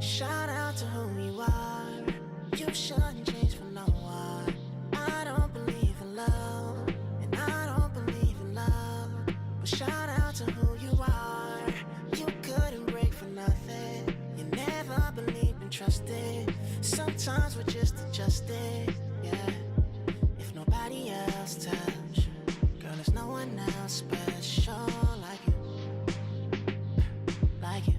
Shout out to who you are. You shouldn't change for no one. I don't believe in love, and I don't believe in love. But shout out to who you are. You couldn't break for nothing. You never believed and trusted. Sometimes we're just adjusted, yeah. If nobody else touch, girl, there's no one else special like you. Like you.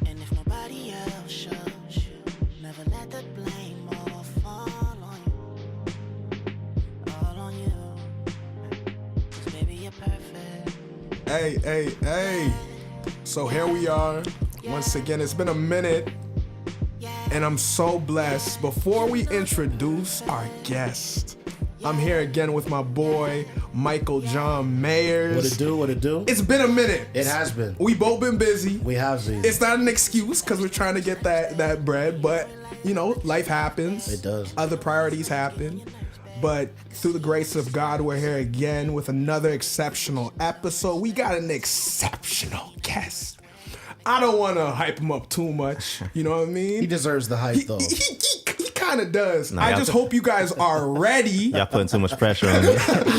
And if nobody else shows you, never let the blame all fall on you. All on you. 'Cause baby, you're perfect. Hey. So here we are. Once again, it's been a minute. And I'm so blessed. Before we introduce our guest, I'm here again with my boy, Michael John Mayers. What it do? It's been a minute. It has been. We both been busy. We have been. It's not an excuse because we're trying to get that bread, but you know, life happens. It does. Other priorities happen. But through the grace of God, we're here again with another exceptional episode. We got an exceptional guest. I don't want to hype him up too much. You know what I mean? He deserves the hype, though. He kind of does. I just hope you guys are ready. Y'all putting too much pressure on me.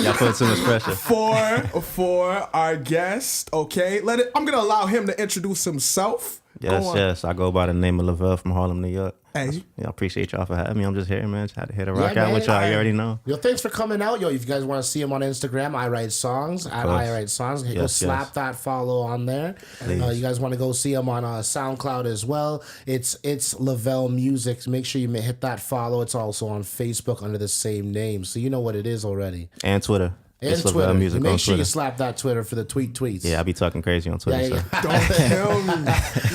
Y'all putting too much pressure. For our guest, okay? I'm going to allow him to introduce himself. Yes. I go by the name of LoVel from Harlem, New York. Hey. I appreciate y'all for having me. I'm just here, man. Just had to hit a rock Yeah, out man. with y'all. You already know. Yo, thanks for coming out. Yo, if you guys want to see him on Instagram, I Write Songs, at I Write Songs. Go slap that follow on there. You guys want to go see him on SoundCloud as well. It's LoVel Music. Make sure you hit that follow. It's also on Facebook under the same name. So you know what it is already. And Twitter. And It's Twitter. LoVel Music Make on sure Twitter. you slap that Twitter for the tweets. Yeah, I be talking crazy on Twitter. Yeah. So. Don't kill me.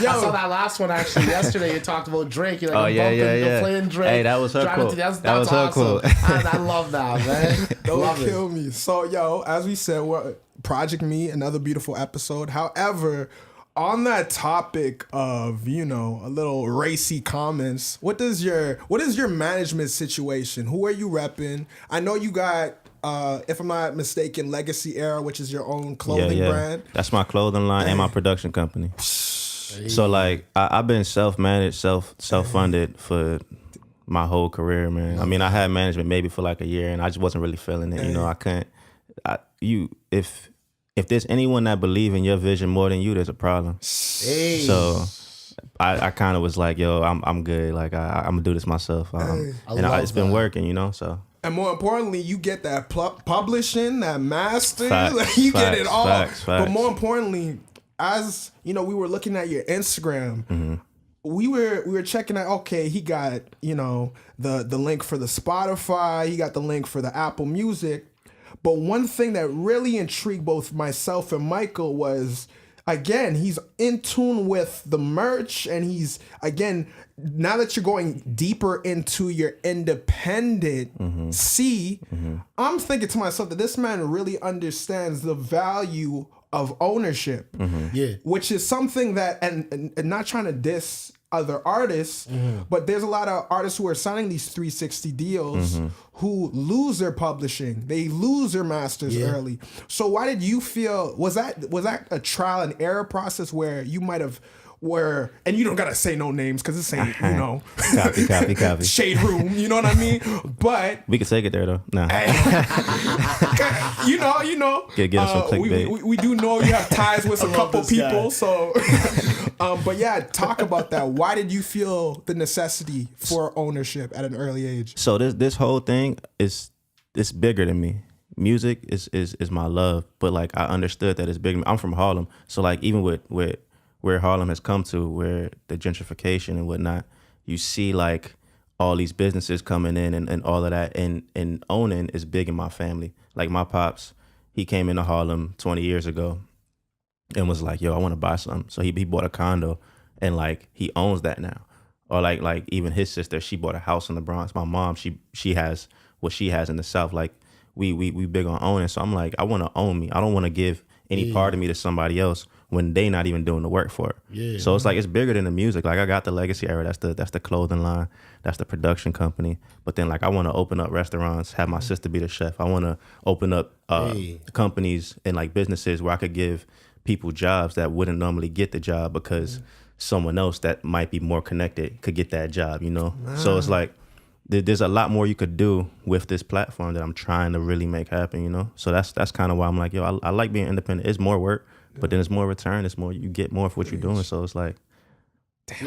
Yo, I saw that last one actually yesterday. You talked about Drake. You're like, Oh, I'm yeah, bumping, yeah, you're yeah. playing Drake. Hey, that was her Driving quote. That's That was her awesome. quote. I love that, man. don't Love kill it. me. So, yo, as we said, we're Project Me, another beautiful episode. However, on that topic of, you know, a little racy comments, what is your management situation? Who are you repping? I know you got, if I'm not mistaken, Legacy Era, which is your own clothing brand. That's my clothing line and my production company. So like I've been self-managed, self-funded for my whole career, man. I mean, I had management maybe for like a year and I just wasn't really feeling it. You know, I couldn't. If there's anyone that believe in your vision more than you, there's a problem. Hey. So I kind of was like, yo, I'm good. Like I'm gonna do this myself. It's been working, you know. So. And more importantly, you get that publishing, that master. Facts, you get it all. facts. But more importantly, as you know, we were looking at your Instagram. We were checking out. Okay, he got, you know, the link for the Spotify. He got the link for the Apple Music. But one thing that really intrigued both myself and Michael was, again, he's in tune with the merch, and he's, again, now that you're going deeper into your independent I'm thinking to myself that this man really understands the value of ownership, which is something that, and not trying to diss other artists, but there's a lot of artists who are signing these 360 deals who lose their publishing, they lose their masters early. So why did you feel, was that a trial and error process where you might have and you don't gotta say no names because this ain't, you know, Copy. shade room, you know what I mean? But We can take it there though. Nah. you know, Get us some clickbait. we do know you have ties with a couple this guy. people, so. But yeah, talk about that. Why did you feel the necessity for ownership at an early age? So this whole thing it's bigger than me. Music is my love, but like I understood that it's bigger. I'm from Harlem, so like even with where Harlem has come to, where the gentrification and whatnot, you see like all these businesses coming in and all of that, and owning is big in my family. Like my pops, he came into Harlem 20 years ago and was like, yo, I want to buy something. So he bought a condo and like he owns that now. Or like even his sister, she bought a house in the Bronx. My mom, she has what she has in the South. Like we big on owning. So I'm like, I want to own me. I don't want to give any part of me to somebody else when they not even doing the work for it. Yeah. So it's like, it's bigger than the music. Like I got the Legacy Era, that's the clothing line, that's the production company. But then like I want to open up restaurants, have my sister be the chef. I want to open up companies and like businesses where I could give people jobs that wouldn't normally get the job because someone else that might be more connected could get that job, you know? So it's like, there's a lot more you could do with this platform that I'm trying to really make happen, you know? So that's kind of why I'm like, yo, I like being independent. It's more work, but then it's more return. It's more, you get more for what you're doing. So it's like,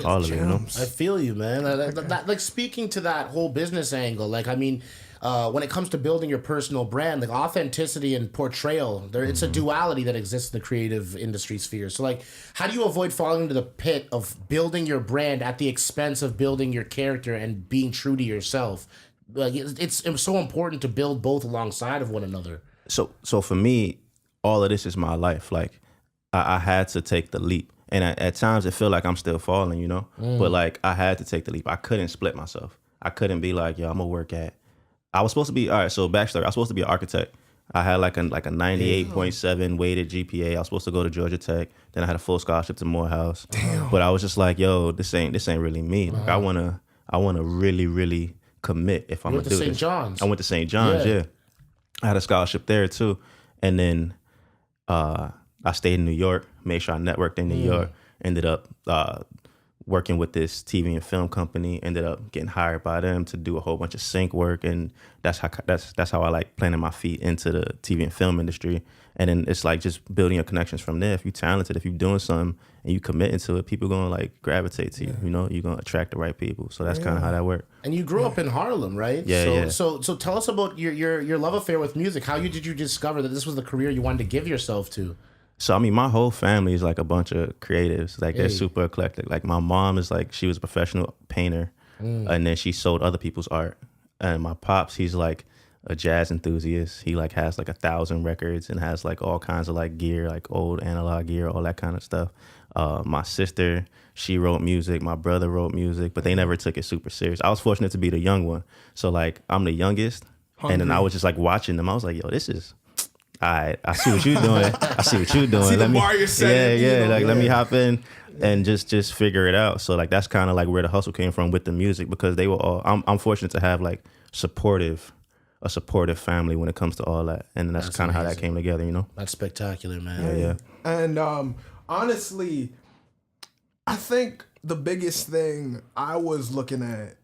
all of it, you know? I feel you, man. Like speaking to that whole business angle, like, I mean, when it comes to building your personal brand, like authenticity and portrayal, it's a duality that exists in the creative industry sphere. So like, how do you avoid falling into the pit of building your brand at the expense of building your character and being true to yourself? Like, it's so important to build both alongside of one another. So for me, all of this is my life. Like, I had to take the leap. And at times it feel like I'm still falling, you know? But like, I had to take the leap. I couldn't split myself. I couldn't be like, yo, I'm gonna work at. I was supposed to be, all right, so backstory, I was supposed to be an architect. I had like a 98.7 weighted GPA. I was supposed to go to Georgia Tech. Then I had a full scholarship to Morehouse. Damn. But I was just like, yo, this ain't really me. Like, I wanna really, really commit if I'm gonna do this. You went to St. John's. I went to St. John's, yeah. I had a scholarship there too. And then I stayed in New York, made sure I networked in New York, ended up working with this TV and film company, ended up getting hired by them to do a whole bunch of sync work. And that's how I like planting my feet into the TV and film industry. And then it's like just building your connections from there. If you're talented, if you're doing something and you committing to it, people gonna like gravitate to you, you know, you're gonna attract the right people. So that's kind of how that worked. And you grew up in Harlem, right? Yeah, so tell us about your love affair with music. How did you discover that this was the career you wanted to give yourself to? So, I mean, my whole family is like a bunch of creatives. Like, they're super eclectic. Like, my mom is like, she was a professional painter, and then she sold other people's art. And my pops, he's like a jazz enthusiast. He like has like 1,000 records and has like all kinds of like gear, like old analog gear, all that kind of stuff. My sister, she wrote music. My brother wrote music, but they never took it super serious. I was fortunate to be the young one. So, like, I'm the youngest. And then I was just like watching them. I was like, yo, this is... All right, I see what you're doing. See the bar you're setting. Yeah. Like, let me hop in and just figure it out. So like, that's kind of like where the hustle came from with the music, because they were all. I'm fortunate to have like a supportive family when it comes to all that, and that's kind of how that came together. You know, that's spectacular, man. Yeah. And honestly, I think the biggest thing I was looking at.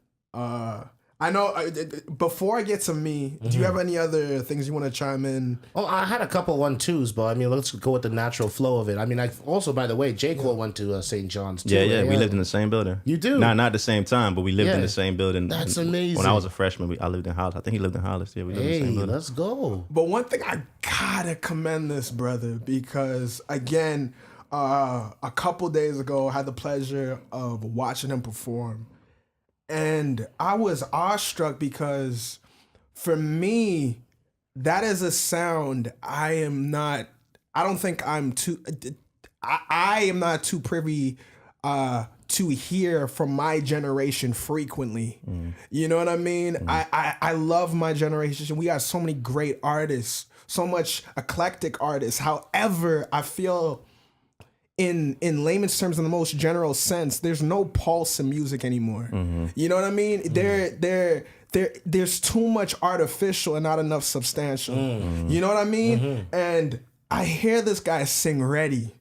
I know, before I get to me, do you have any other things you want to chime in? Oh, I had a couple 1-2s, but I mean, let's go with the natural flow of it. I mean, I also, by the way, J. Cole went to St. John's too. Yeah, we lived in the same building. You do? Not at the same time, but we lived in the same building. That's amazing. When I was a freshman, I lived in Hollis. I think he lived in Hollis. Yeah, we lived in the same building. Let's go. But one thing, I gotta commend this brother, because again, a couple days ago, I had the pleasure of watching him perform. And I was awestruck because for me, that is a sound I am not too privy to hear from my generation frequently. You know what I mean? I love my generation. We got so many great artists, so much eclectic artists. However, I feel in layman's terms, in the most general sense, there's no pulse in music anymore. You know what I mean? There's too much artificial and not enough substantial. You know what I mean? And I hear this guy sing Ready.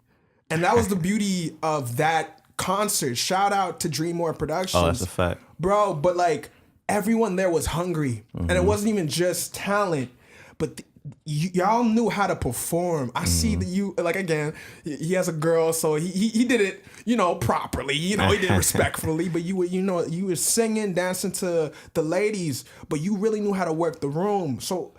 And that was the beauty of that concert. Shout out to Dreammore Productions. Oh, that's a fact. Bro, but like, everyone there was hungry. And it wasn't even just talent, but y'all knew how to perform. I see that you, like, again, he has a girl, so he did it, you know, properly. You know, he did it respectfully, but you were singing, dancing to the ladies, but you really knew how to work the room. So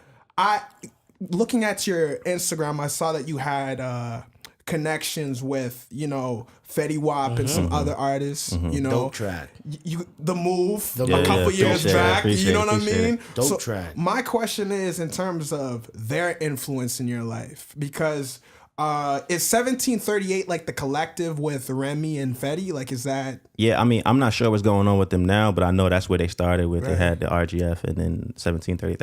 looking at your Instagram, I saw that you had connections with, you know, Fetty Wap and some other artists, you know. Dope track. The Move, a couple years back, you know what I mean? Dope track. My question is in terms of their influence in your life, because is 1738 like the collective with Remy and Fetty? Like, is that? Yeah, I mean, I'm not sure what's going on with them now, but I know that's where they started with. Right. They had the RGF, and then 1738.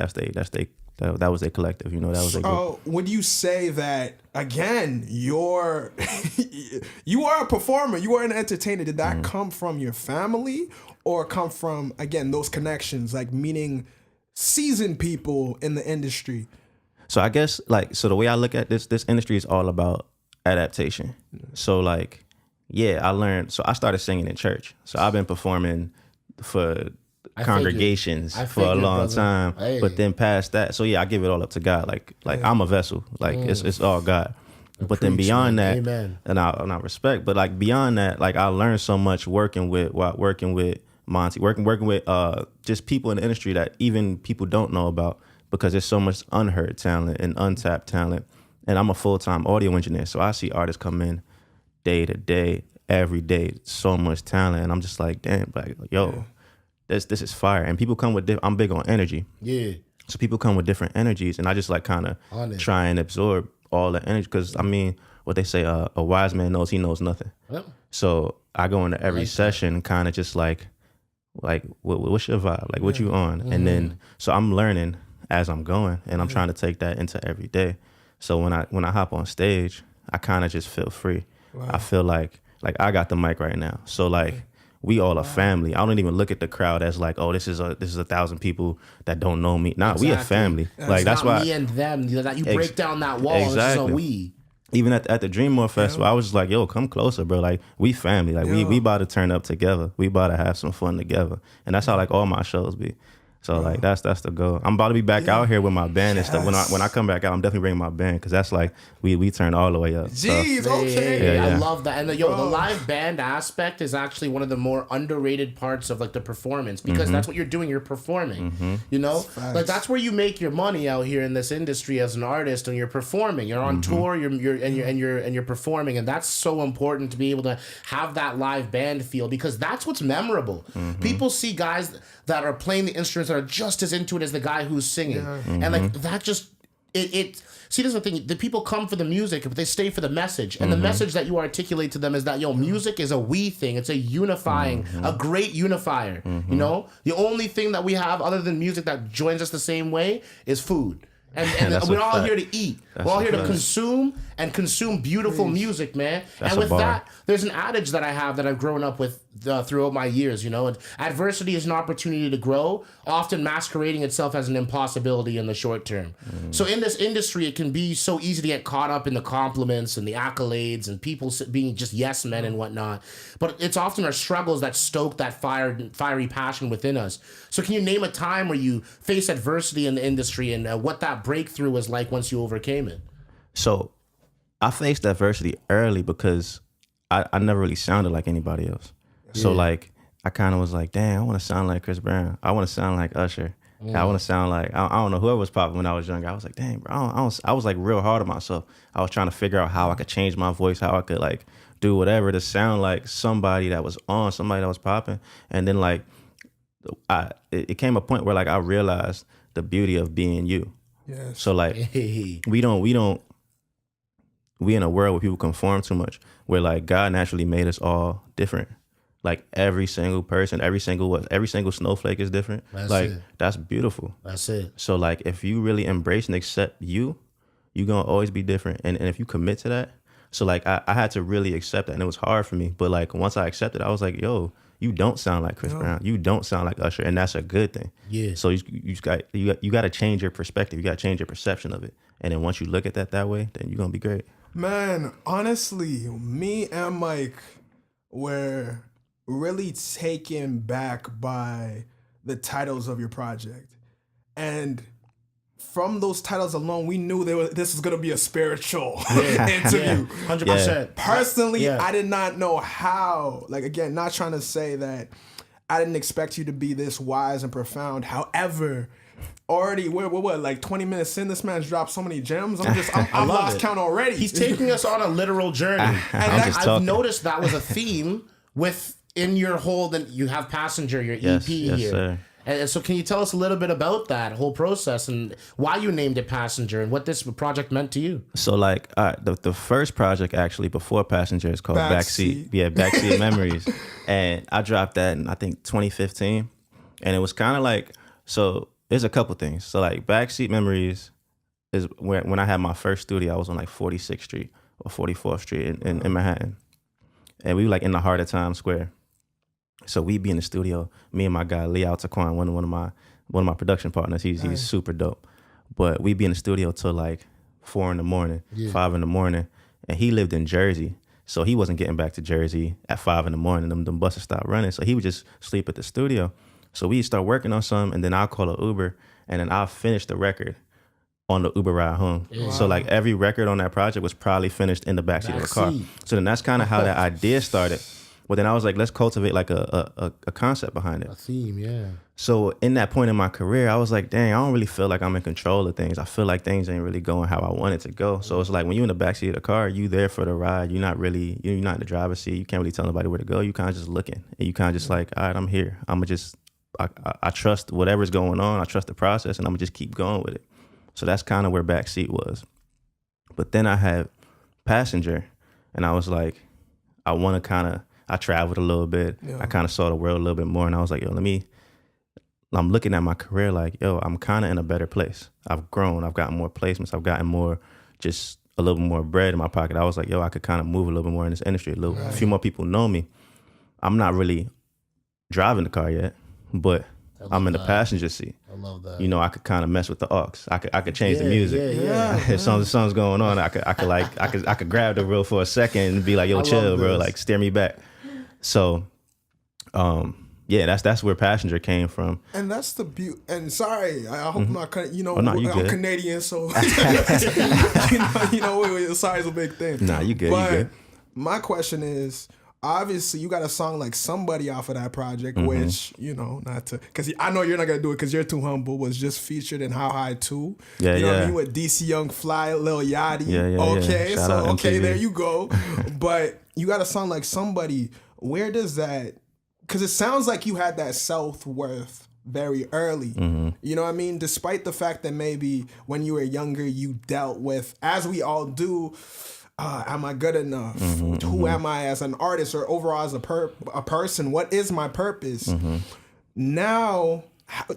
That was their collective. You know, that was their group. Would you say that again? You are a performer. You are an entertainer. Did that come from your family, or come from, again, those connections, like meeting seasoned people in the industry? So I guess, like, so the way I look at this industry is all about adaptation. So like, yeah, I learned. So I started singing in church. So I've been performing for congregations for a long time. Hey. But then past that, so yeah, I give it all up to God. Like I'm a vessel. Like it's all God. But then beyond that, Amen. and I respect. But like beyond that, like I learned so much working with Monty, working with just people in the industry that even people don't know about, because there's so much unheard talent and untapped talent. And I'm a full-time audio engineer, so I see artists come in day to day, every day, so much talent, and I'm just like, damn, like yo, this is fire. And people come with I'm big on energy. Yeah. So people come with different energies, and I just like kind of try and absorb all the energy, because I mean, what they say, a wise man knows he knows nothing. Yep. So I go into every session kind of just like what's your vibe, like what you on, and then so I'm learning as I'm going, and I'm trying to take that into every day. So when I hop on stage, I kind of just feel free. Wow. I feel like I got the mic right now. So like we all a family. I don't even look at the crowd as like, oh, this is 1,000 people that don't know me. Nah, we a family. Like that's not why me and them. You break down that wall. Exactly. This is a we. Even at the Dreammore Festival, I was just like, yo, come closer, bro. Like we family. Like we about to turn up together. We about to have some fun together. And that's how like all my shows be. So like that's the goal. I'm about to be back out here with my band and stuff. When I come back out, I'm definitely bringing my band, because that's like we turn all the way up. Jeez, so. okay. I love that. And the live band aspect is actually one of the more underrated parts of like the performance, because that's what you're doing. You're performing. You know, like that's where you make your money out here in this industry as an artist, and you're performing. You're on tour. You're performing, and that's so important to be able to have that live band feel, because that's what's memorable. People see guys that are playing the instruments that are just as into it as the guy who's singing. And like that just see, this is the thing, the people come for the music, but they stay for the message. And the message that you articulate to them is that music is a we thing. It's a unifying, a great unifier. You know, the only thing that we have other than music that joins us the same way is food. And we're all here to eat. We're all here to consume beautiful music, man. And with that, there's an adage that I have that I've grown up with throughout my years, you know. And adversity is an opportunity to grow, often masquerading itself as an impossibility in the short term. So in this industry, it can be so easy to get caught up in the compliments and the accolades and people being just yes men and whatnot. But it's often our struggles that stoke that fiery passion within us. So can you name a time where you faced adversity in the industry and what that breakthrough was like once you overcame it? So I faced adversity early because I never really sounded like anybody else. So like I kind of was like, damn, I want to sound like Chris Brown. I want to sound like Usher. I want to sound like, I don't know, whoever was popping when I was younger. I was like, dang, bro, I was like real hard on myself. I was trying to figure out how I could change my voice, how I could like do whatever to sound like somebody that was on, somebody that was popping. And then like it came a point where like I realized the beauty of being you. Yes. So like we in a world where people conform too much, where like God naturally made us all different. Like every single person, every single snowflake is different. That's beautiful. That's it. So like if you really embrace and accept you're gonna always be different. And if you commit to that, so like I had to really accept that, and it was hard for me. But like once I accepted, I was like, yo, you don't sound like Chris Brown. You don't sound like Usher, and that's a good thing. Yeah. So you got to change your perspective. You got to change your perception of it. And then once you look at that way, then you're gonna be great. Man, honestly, me and Mike were really taken back by the titles of your project. And from those titles alone, we knew this was going to be a spiritual interview. 100%. Yeah. Personally, I did not know how. Like, again, not trying to say that I didn't expect you to be this wise and profound. However, already, we're what, like 20 minutes in, this man's dropped so many gems. I'm lost count already. He's taking us on a literal journey. And I've noticed that was a theme in your whole, then you have Passenger, your EP here. Sir. And so can you tell us a little bit about that whole process and why you named it Passenger and what this project meant to you? So like the first project actually before Passenger is called Backseat. Yeah, Backseat Memories. And I dropped that in I think 2015. And it was kind of like, so there's a couple things. So like Backseat Memories is when I had my first studio, I was on like 46th Street or 44th Street in Manhattan. And we were like in the heart of Times Square. So we'd be in the studio, me and my guy Lee Altaquan, one of my production partners. He's super dope. But we'd be in the studio till like 4 in the morning, 5 in the morning, and he lived in Jersey. So he wasn't getting back to Jersey at 5 a.m. Them buses stopped running. So he would just sleep at the studio. So we'd start working on something, and then I'll call an Uber, and then I'll finish the record on the Uber ride home. Wow. So like every record on that project was probably finished in the backseat of the car. So then that's kind of how that idea started. But then I was like, let's cultivate like a concept behind it. A theme, yeah. So in that point in my career, I was like, dang, I don't really feel like I'm in control of things. I feel like things ain't really going how I want it to go. So it's like when you're in the backseat of the car, you there for the ride. You're not in the driver's seat. You can't really tell nobody where to go. You kind of just looking. And you kind of just like, all right, I'm here. I'm going to just, I trust whatever's going on. I trust the process, and I'm going to just keep going with it. So that's kind of where backseat was. But then I had passenger, and I was like, I traveled a little bit. Yeah. I kind of saw the world a little bit more, and I was like, yo, I'm looking at my career like, yo, I'm kind of in a better place. I've grown. I've gotten more placements. I've gotten more, just a little bit more bread in my pocket. I was like, yo, I could kind of move a little bit more in this industry. A few more people know me. I'm not really driving the car yet, but I'm in the passenger seat. I love that. You know, I could kind of mess with the aux. I could change the music. Yeah. If something's going on, I could grab the wheel for a second and be like, yo, chill, bro. Like, steer me back. So, that's where passenger came from. And that's the beauty. And sorry, I hope I'm not, I'm Canadian, so sorry is a big thing. Nah, you good. But you good. My question is, obviously, you got a song like Somebody off of that project, which, not to, because I know you're not going to do it because you're too humble, was just featured in How High 2. Yeah, you know what I mean? With DC Young Fly, Lil Yachty. Yeah. Shout out okay, MTV. there you go. But you got a song like Somebody. Where does that, because it sounds like you had that self-worth very early. You know what I mean? Despite the fact that maybe when you were younger, you dealt with, as we all do, am I good enough? Who am I as an artist or overall as a person? What is my purpose? Now,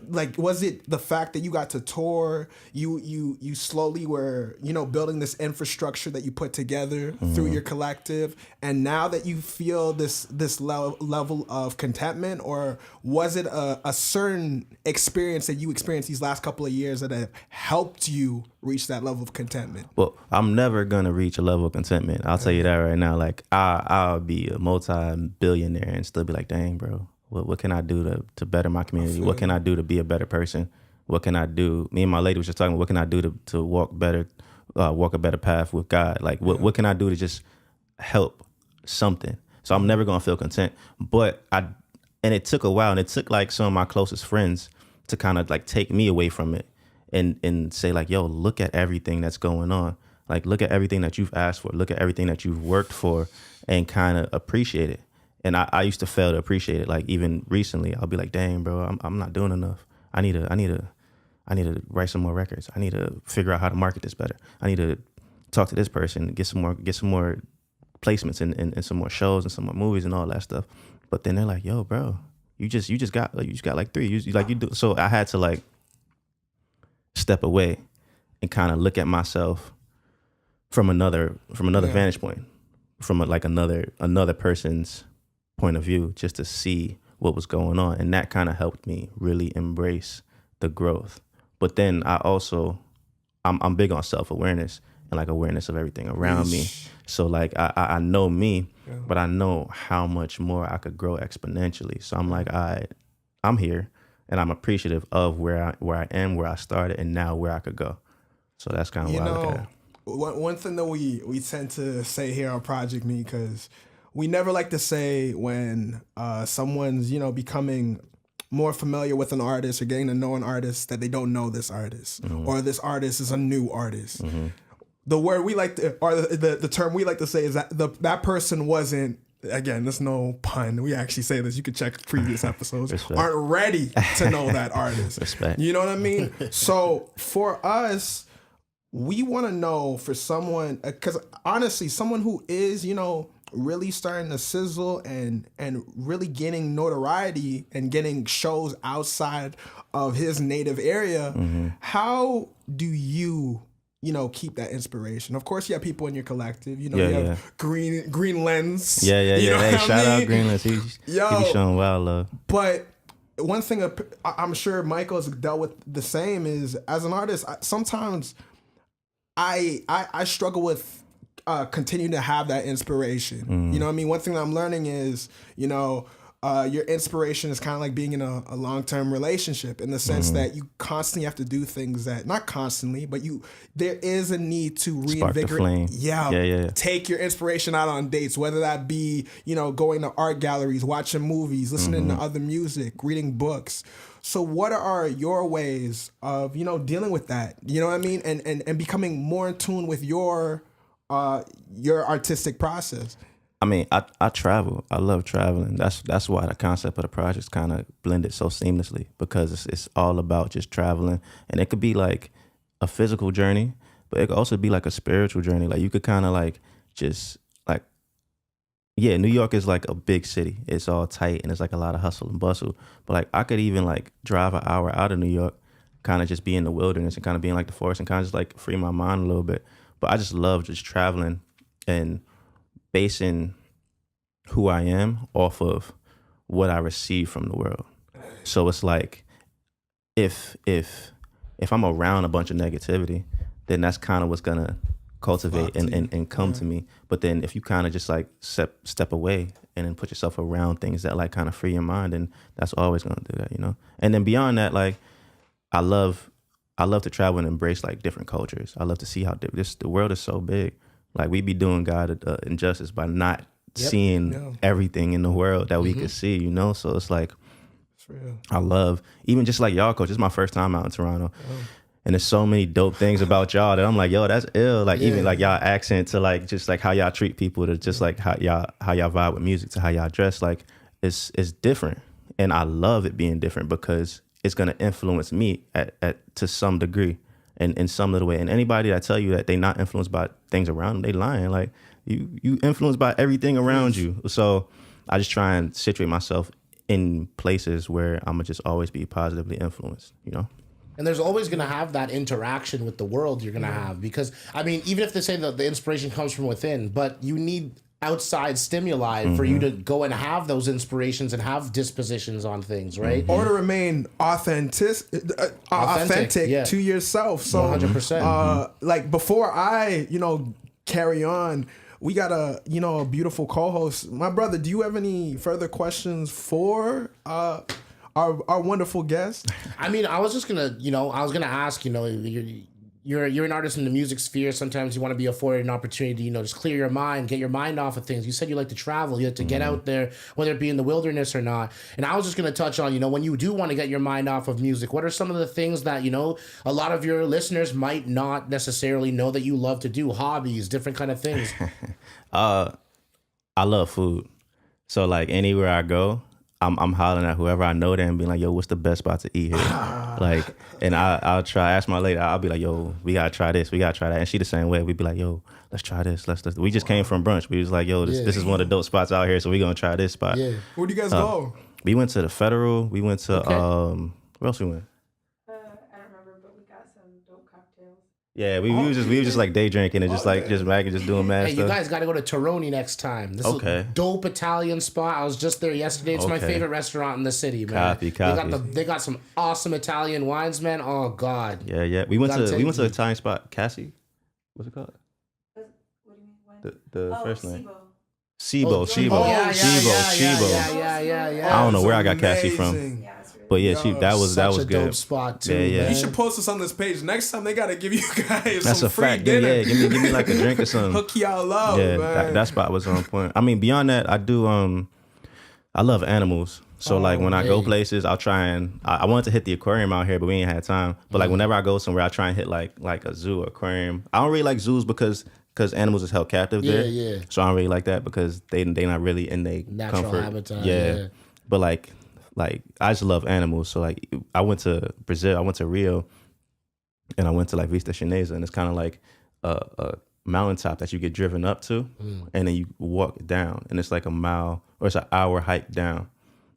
like, was it the fact that you got to tour? You slowly were, building this infrastructure that you put together through your collective, and now that you feel this level of contentment, or was it a certain experience that you experienced these last couple of years that have helped you reach that level of contentment? Well, I'm never gonna reach a level of contentment. I'll tell you that right now. Like, I'll be a multi-billionaire and still be like, dang, bro. What can I do to better my community? What can I do to be a better person? What can I do? Me and my lady was just talking about what can I do to walk a better path with God? Like, what can I do to just help something? So I'm never gonna feel content. But it took a while, and it took like some of my closest friends to kind of like take me away from it and say like, yo, look at everything that's going on. Like, look at everything that you've asked for. Look at everything that you've worked for, and kind of appreciate it. And I used to fail to appreciate it. Like, even recently, I'll be like, dang, bro, I'm not doing enough. I need to write some more records. I need to figure out how to market this better. I need to talk to this person, get some more placements and some more shows and some more movies and all that stuff. But then they're like, yo, bro, you just got like 3. You do. So I had to like step away and kind of look at myself from another vantage point, from another person's point of view, just to see what was going on. And that kind of helped me really embrace the growth. But then I'm big on self-awareness and like awareness of everything around me. So like I know me, but I know how much more I could grow exponentially. So I'm like, I'm here, and I'm appreciative of where I am, where I started, and now where I could go. So that's kind of what I look at. One thing that we tend to say here on Project Me, because we never like to say when someone's, becoming more familiar with an artist or getting to know an artist that they don't know this artist, or this artist is a new artist. The word we like to, or the term we like to say is that that person wasn't, again, there's no pun. We actually say this. You can check previous episodes. Aren't ready to know that artist. Respect. You know what I mean? So for us, we want to know for someone, because honestly, someone who is, really starting to sizzle and really getting notoriety and getting shows outside of his native area, how do you keep that inspiration? Of course, you have people in your collective. You have Green Lens. Yeah. Hey, shout out Green Lens. He be showing wild love. But one thing I'm sure Michael's dealt with the same is, as an artist, sometimes I struggle with continue to have that inspiration. You know what I mean? One thing that I'm learning is, your inspiration is kind of like being in a long-term relationship, in the sense that you constantly have to do things that, not constantly, but there is a need to Spark the flame. Yeah. Take your inspiration out on dates, whether that be, going to art galleries, watching movies, listening to other music, reading books. So what are your ways of, dealing with that? You know what I mean? And becoming more in tune with your artistic process. I mean, I travel. I love traveling. That's why the concept of the project's kind of blended so seamlessly, because it's all about just traveling. And it could be like a physical journey, but it could also be like a spiritual journey. Like you could kind of like just like, yeah, New York is like a big city. It's all tight and it's like a lot of hustle and bustle. But like I could even like drive an hour out of New York, kind of just be in the wilderness and kind of be in like the forest and kind of just like free my mind a little bit. But I just love just traveling and basing who I am off of what I receive from the world. So it's like if I'm around a bunch of negativity, then that's kind of what's gonna cultivate and come to me. But then if you kind of just like step away and then put yourself around things that like kind of free your mind, then that's always gonna do that, And then beyond that, like I love to travel and embrace like different cultures. I love to see how the world is so big. Like we be doing God injustice by not seeing everything in the world that we could see, So it's like, it's real. I love, even just like y'all, coach, it's my first time out in Toronto. And there's so many dope things about y'all that I'm like, yo, that's ill. Like even like y'all accent to like, just like how y'all treat people, to just like how y'all vibe with music, to how y'all dress, like it's different. And I love it being different because it's going to influence me to some degree. And in some little way. And anybody that tell you that they not influenced by things around them, they lying. Like you influenced by everything around you. So I just try and situate myself in places where I'm gonna just always be positively influenced, And there's always going to have that interaction with the world you're going to have, because, I mean, even if they say that the inspiration comes from within, but you need outside stimuli for you to go and have those inspirations and have dispositions on things, right? Or to remain authentic to yourself. So 100%. Like before I, carry on, we got a beautiful co-host. My brother, do you have any further questions for our wonderful guest? I mean, I was just gonna, ask, you're an artist in the music sphere. Sometimes you want to be afforded an opportunity, just clear your mind, get your mind off of things. You said you like to travel, you like to get out there, whether it be in the wilderness or not. And I was just going to touch on, when you do want to get your mind off of music, what are some of the things that, a lot of your listeners might not necessarily know that you love to do, hobbies, different kind of things? I love food. So like anywhere I go, I'm hollering at whoever I know there and being like, yo, what's the best spot to eat here? Like, and I'll try, ask my lady, I'll be like, yo, we gotta try this, we gotta try that. And she the same way. We'd be like, yo, let's try this. We just came from brunch. We was like, yo, this is one of the dope spots out here, so we gonna try this spot. Yeah. Where do you guys go? We went to the Federal. We went to, where else we went? I don't remember, but we got some dope cocktails. Yeah, we was just like day drinking and just doing mad Hey, stuff. you guys got to go to Toroni next time. This is a dope Italian spot. I was just there yesterday. It's my favorite restaurant in the city, man. Copy. They got some awesome Italian wines, man. Oh God. Yeah. We went to the Italian spot, Cassie. What's it called? What do you mean? The first name. Sibo. Shibo. Yeah. I don't know where I got Cassie from. Yeah, it's really But yeah, that was Such a good. dope spot too. Yeah. Man. You should post this on this page. Next time they gotta give you guys That's some a free fact. dinner. Yeah. Give me like a drink or something. Hook y'all up, Yeah, man. that spot was on point. I mean, beyond that, I do. I love animals. So like when I go places, I'll try and I wanted to hit the aquarium out here, but we ain't had time. But like whenever I go somewhere, I try and hit like a zoo, aquarium. I don't really like zoos because animals is held captive there. Yeah. So I don't really like that because they not really in their Natural comfort. habitat. Yeah. But like I just love animals. So like I went to Brazil, I went to Rio, and I went to like Vista Chinesa, and it's kind of like a mountaintop that you get driven up to, and then you walk down, and it's like a mile or it's an hour hike down.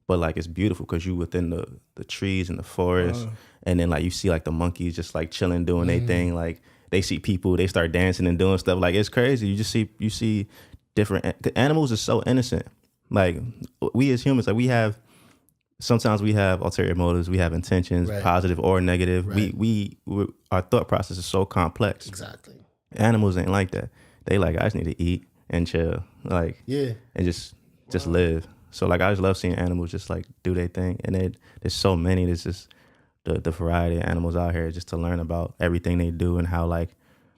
But like it's beautiful because you within the trees and the forest, and then like you see like the monkeys just like chilling doing their thing. Like they see people, they start dancing and doing stuff. Like it's crazy. You see different animals are so innocent. Like we as humans, like sometimes we have ulterior motives, we have intentions, positive or negative. Right. We our thought process is so complex. Exactly. Animals ain't like that. they like, I just need to eat and chill, like, Yeah. and just live. So like, I just love seeing animals just like do their thing, and there's so many. There's just the variety of animals out here, just to learn about everything they do and how like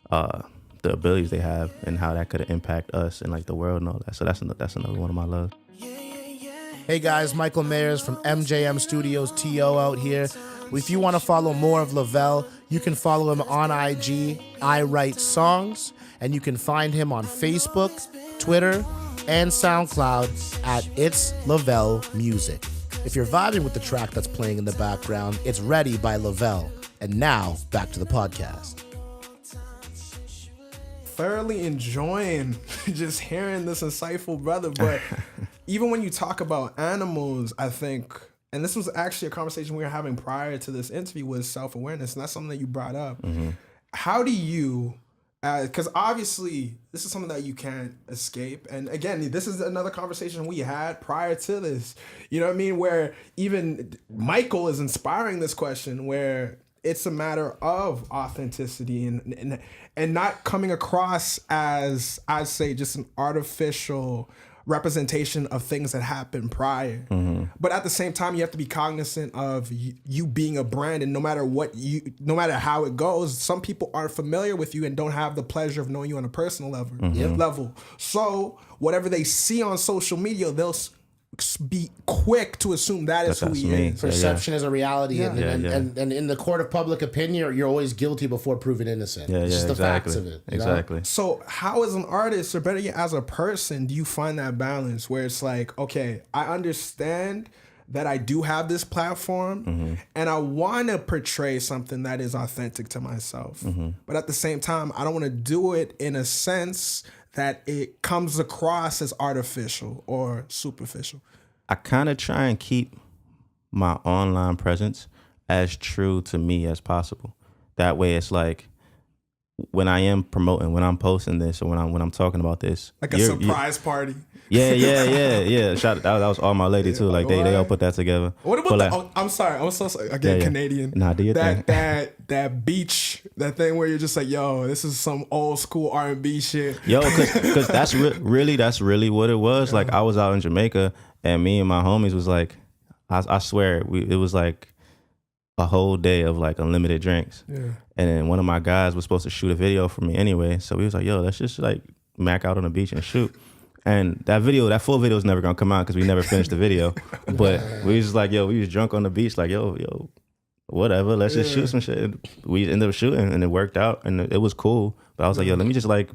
the abilities they have and how that could impact us and like the world and all that. So that's another one of my loves. Hey guys, Michael Mayers from MJM Studios TO out here. If you want to follow more of LoVel, you can follow him on IG, I Write Songs, and you can find him on Facebook, Twitter, and SoundCloud at It's LoVel Music. If you're vibing with the track that's playing in the background, it's Ready by LoVel. And now, back to the podcast. Thoroughly enjoying just hearing this insightful brother. But even when you talk about animals, I think, and this was actually a conversation we were having prior to this interview, was self-awareness, and that's something that you brought up. How do you, because obviously this is something that you can't escape, and again, this is another conversation we had prior to this, you know what I mean, where even Michael is inspiring this question, where it's a matter of authenticity and not coming across as, I'd say, just an artificial representation of things that happened prior. But at the same time, you have to be cognizant of you being a brand, and no matter how it goes, some people aren't familiar with you and don't have the pleasure of knowing you on a personal level. So whatever they see on social media, they'll be quick to assume that's who he is. Perception is a reality, and in the court of public opinion, you're always guilty before proven innocent. It's just the facts of it. Exactly. So how, as an artist, or better yet, as a person, do you find that balance where it's like, okay, I understand that I do have this platform and I want to portray something that is authentic to myself, but at the same time, I don't want to do it in a sense that it comes across as artificial or superficial? I kind of try and keep my online presence as true to me as possible. That way, it's like when I am promoting, when I'm posting this, or when I'm talking about this, like a surprise party. Yeah. Shout out, that was all my lady too. Like they all put that together. What about like, I'm sorry. I'm so sorry. Again, Canadian. Nah, do your thing. That beach, that thing where you're just like, yo, this is some old school R&B shit. Yo, cause that's really what it was. Like I was out in Jamaica, and me and my homies was like, I swear, it was like a whole day of like unlimited drinks. Yeah. And then one of my guys was supposed to shoot a video for me anyway, so we was like, yo, let's just like mac out on the beach and shoot. And that full video is never gonna come out because we never finished the video. But we was just like, yo, we was drunk on the beach, like, yo, whatever, let's just shoot some shit. And we ended up shooting, and it worked out, and it was cool. But I was like, yo, let me just like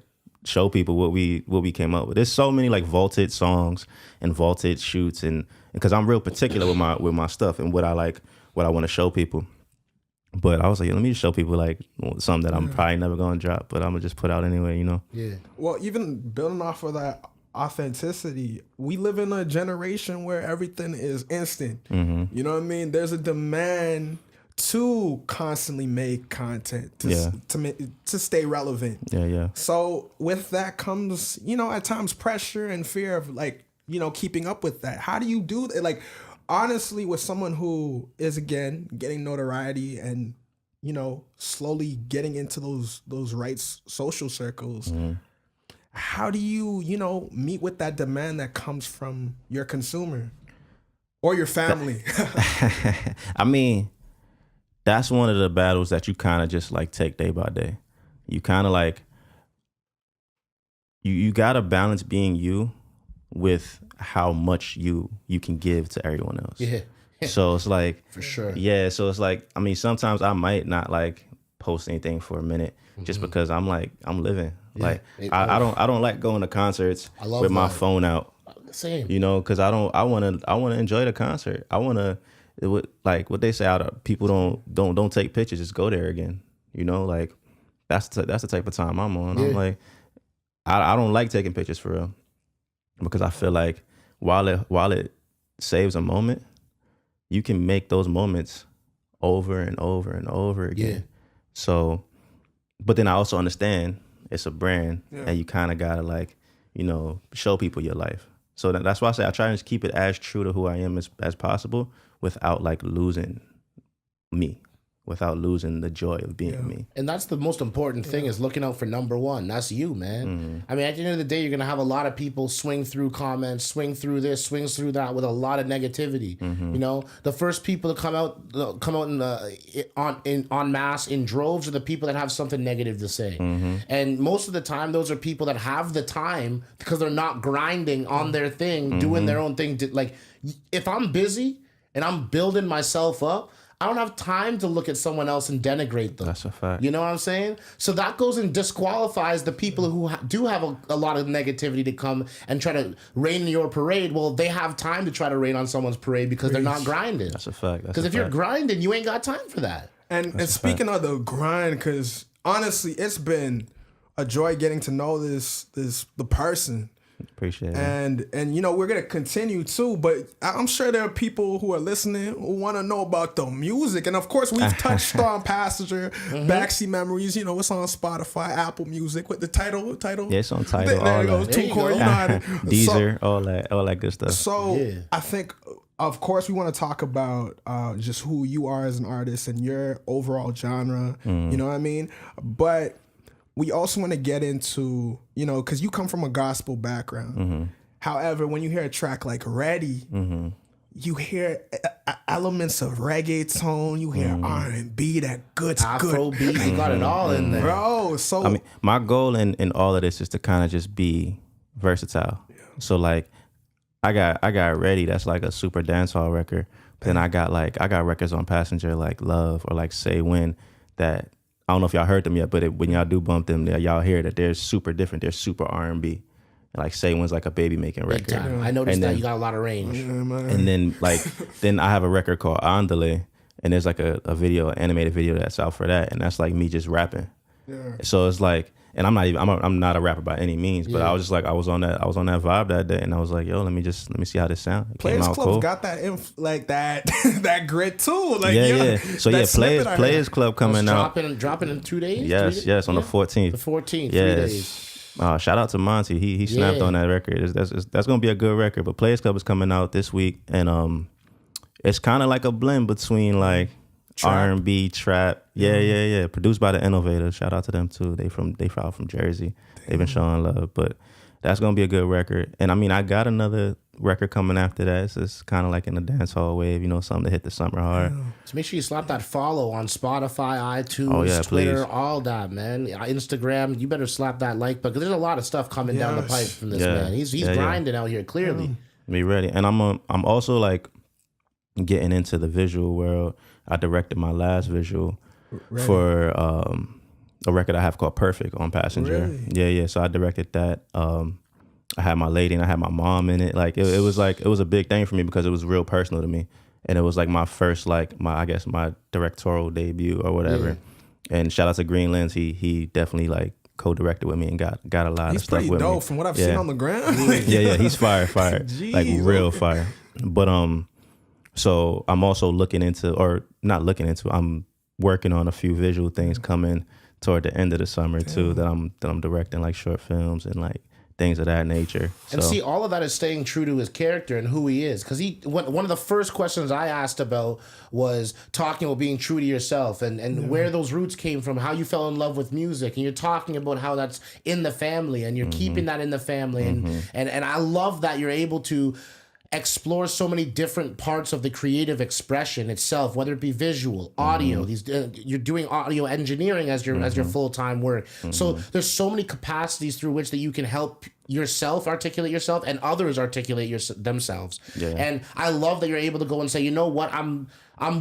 show people what we came up with. There's so many like vaulted songs and vaulted shoots, and because I'm real particular with my stuff and what I want to show people. But I was like, let me just show people like something that I'm probably never gonna drop, but I'm gonna just put out anyway, you know? Yeah. Well, even building off of that authenticity, we live in a generation where everything is instant. You know what I mean? There's a demand to constantly make content to stay relevant. Yeah. So with that comes, at times pressure and fear of like, keeping up with that. How do you do that? Like, honestly, with someone who is, again, getting notoriety and, slowly getting into those right social circles, how do you, meet with that demand that comes from your consumer or your family? I mean, that's one of the battles that you kind of just like take day by day. You kind of like, you got to balance being you with how much you can give to everyone else. Yeah. So it's like, for sure. Yeah. So it's like, I mean, sometimes I might not like post anything for a minute just because I'm living. Yeah. Like I don't like going to concerts with my phone out. Same. Because I want to enjoy the concert. I want to, like what they say, people don't take pictures, just go there again. Like that's the type of time I'm on. Yeah. I'm like, I don't like taking pictures for real, because I feel like while it saves a moment, you can make those moments over and over and over again. Yeah. So, but then I also understand it's a brand, and you kind of gotta like, show people your life. So that's why I say I try and just keep it as true to who I am as possible, without like losing me without losing the joy of being me. And that's the most important thing is looking out for number one. That's you, man. I mean, at the end of the day, you're going to have a lot of people swing through comments, swing through this, swing through that with a lot of negativity. You know, the first people to come out en masse in droves are the people that have something negative to say. And most of the time, those are people that have the time because they're not grinding on their thing, doing their own thing. Like, if I'm busy and I'm building myself up, I don't have time to look at someone else and denigrate them. That's a fact. You know what I'm saying? So that goes and disqualifies the people who do have a lot of negativity to come and try to rain in your parade. Well, they have time to try to rain on someone's parade because they're not grinding. That's a fact. Because if you're grinding, you ain't got time for that. And speaking of the grind, because honestly, it's been a joy getting to know the person. Appreciate it. And you know, we're gonna continue too, but I'm sure there are people who are listening who want to know about the music. And of course, we've touched on Passenger, Backseat Memories. You know, it's on Spotify, Apple Music with the title. Yeah, it's on Tidal. There it goes. There you TuneCore, go. you know how to, Deezer, all that good stuff. So I think, of course, we want to talk about just who you are as an artist and your overall genre. You know what I mean? But we also want to get into, you know, because you come from a gospel background. However, when you hear a track like Ready, you hear elements of reggaeton, you hear R&B, that good Afrobeat, you got it all in there. Bro, so I mean, my goal in all of this is to kind of just be versatile. So like, I got Ready. That's like a super dancehall record. Then I got records on Passenger like Love or like Say When that I don't know if y'all heard them yet, but when y'all do bump them, y'all hear that they're super different. They're super R&B. Like Say When's like a baby making record. I noticed that you got a lot of range. And then then I have a record called Andale, and there's like a video, an animated video that's out for that, and that's like me just rapping. So it's like, and I'm not a rapper by any means, but I was just like, I was on that vibe that day, and I was like, yo, let me see how this sounds. Players Club got that that grit too. Like, So Players Club coming out. Dropping in 2 days? Yes, on the 14th. The 14th, 3 yes. days. Shout out to Monty. He snapped on that record. That's gonna be a good record. But Players Club is coming out this week, and it's kind of like a blend between like R&B, trap. Yeah. Produced by the Innovators. Shout out to them too. They out from Jersey. They've been showing love, but that's gonna be a good record. And I mean, I got another record coming after that. So it's kind of like in the dancehall wave, you know, something to hit the summer hard. So make sure you slap that follow on Spotify, iTunes, Twitter, all that, man. Instagram, you better slap that like button, because there's a lot of stuff coming down the pipe from this man. He's grinding out here, clearly. Be ready. And I'm also like getting into the visual world. I directed my last visual for a record I have called Perfect on Passenger. Really? Yeah. So I directed that. I had my lady and I had my mom in it. Like it was a big thing for me because it was real personal to me, and it was like my first my directorial debut or whatever. And shout out to Green Lens. He definitely like co-directed with me and got a lot of stuff with me. He's pretty dope from what I've seen on the ground. yeah. He's fire, like real fire. But so I'm also I'm working on a few visual things coming toward the end of the summer too, that I'm directing, like short films and like things of that nature. And see, all of that is staying true to his character and who he is. Because one of the first questions I asked about was talking about being true to yourself and where those roots came from, how you fell in love with music. And you're talking about how that's in the family and you're keeping that in the family. And I love that you're able to explore so many different parts of the creative expression itself, whether it be visual, audio. You're doing audio engineering as your full-time work. So there's so many capacities through which that you can help yourself articulate yourself and others articulate themselves. And I love that you're able to go and say, you know what, I'm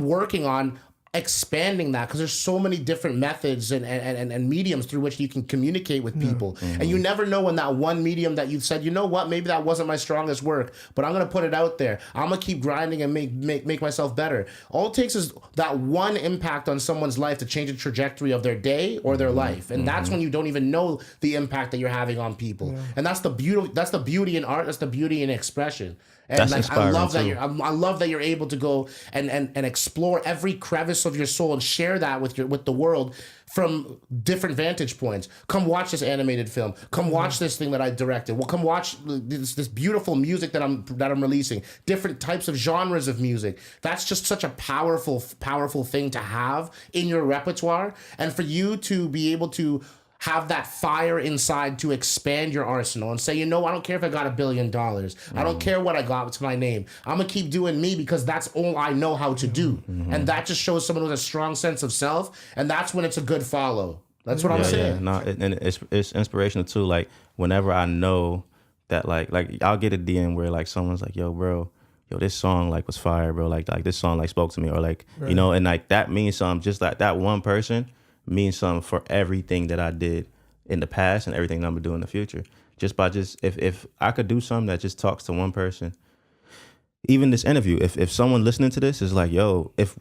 working on expanding that, because there's so many different methods and mediums through which you can communicate with people. And you never know when that one medium that you've said, you know what, maybe that wasn't my strongest work, but I'm going to put it out there. I'm going to keep grinding and make myself better. All it takes is that one impact on someone's life to change the trajectory of their day or their life. And that's when you don't even know the impact that you're having on people. And that's the beauty in art. That's the beauty in expression. And that's like I love too. I love that you're able to go and explore every crevice of your soul and share that with the world from different vantage points. Come watch this animated film. Come watch this thing that I directed. Well, come watch this beautiful music that I'm releasing. Different types of genres of music. That's just such a powerful thing to have in your repertoire, and for you to be able to have that fire inside to expand your arsenal and say, I don't care if I got $1 billion. I don't care what I got to my name. I'm going to keep doing me because that's all I know how to do. And that just shows someone with a strong sense of self. And that's when it's a good follow. That's what I'm saying. Yeah. No, and it's inspirational too. Like whenever I know that like I'll get a DM where like someone's like, yo, bro, this song like was fire, bro. Like this song like spoke to me, or like, and like that means something. Just like that one person means something for everything that I did in the past and everything that I'm gonna do in the future. Just if I could do something that just talks to one person, even this interview, if someone listening to this is like, yo, if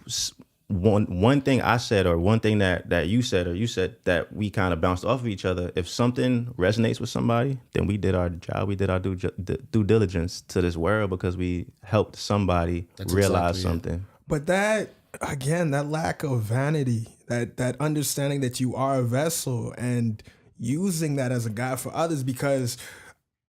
one thing I said or one thing that you said or you said that we kind of bounced off of each other, if something resonates with somebody, then we did our job, we did our due diligence to this world because we helped somebody realize something. But that, again, that lack of vanity, that understanding that you are a vessel and using that as a guide for others, because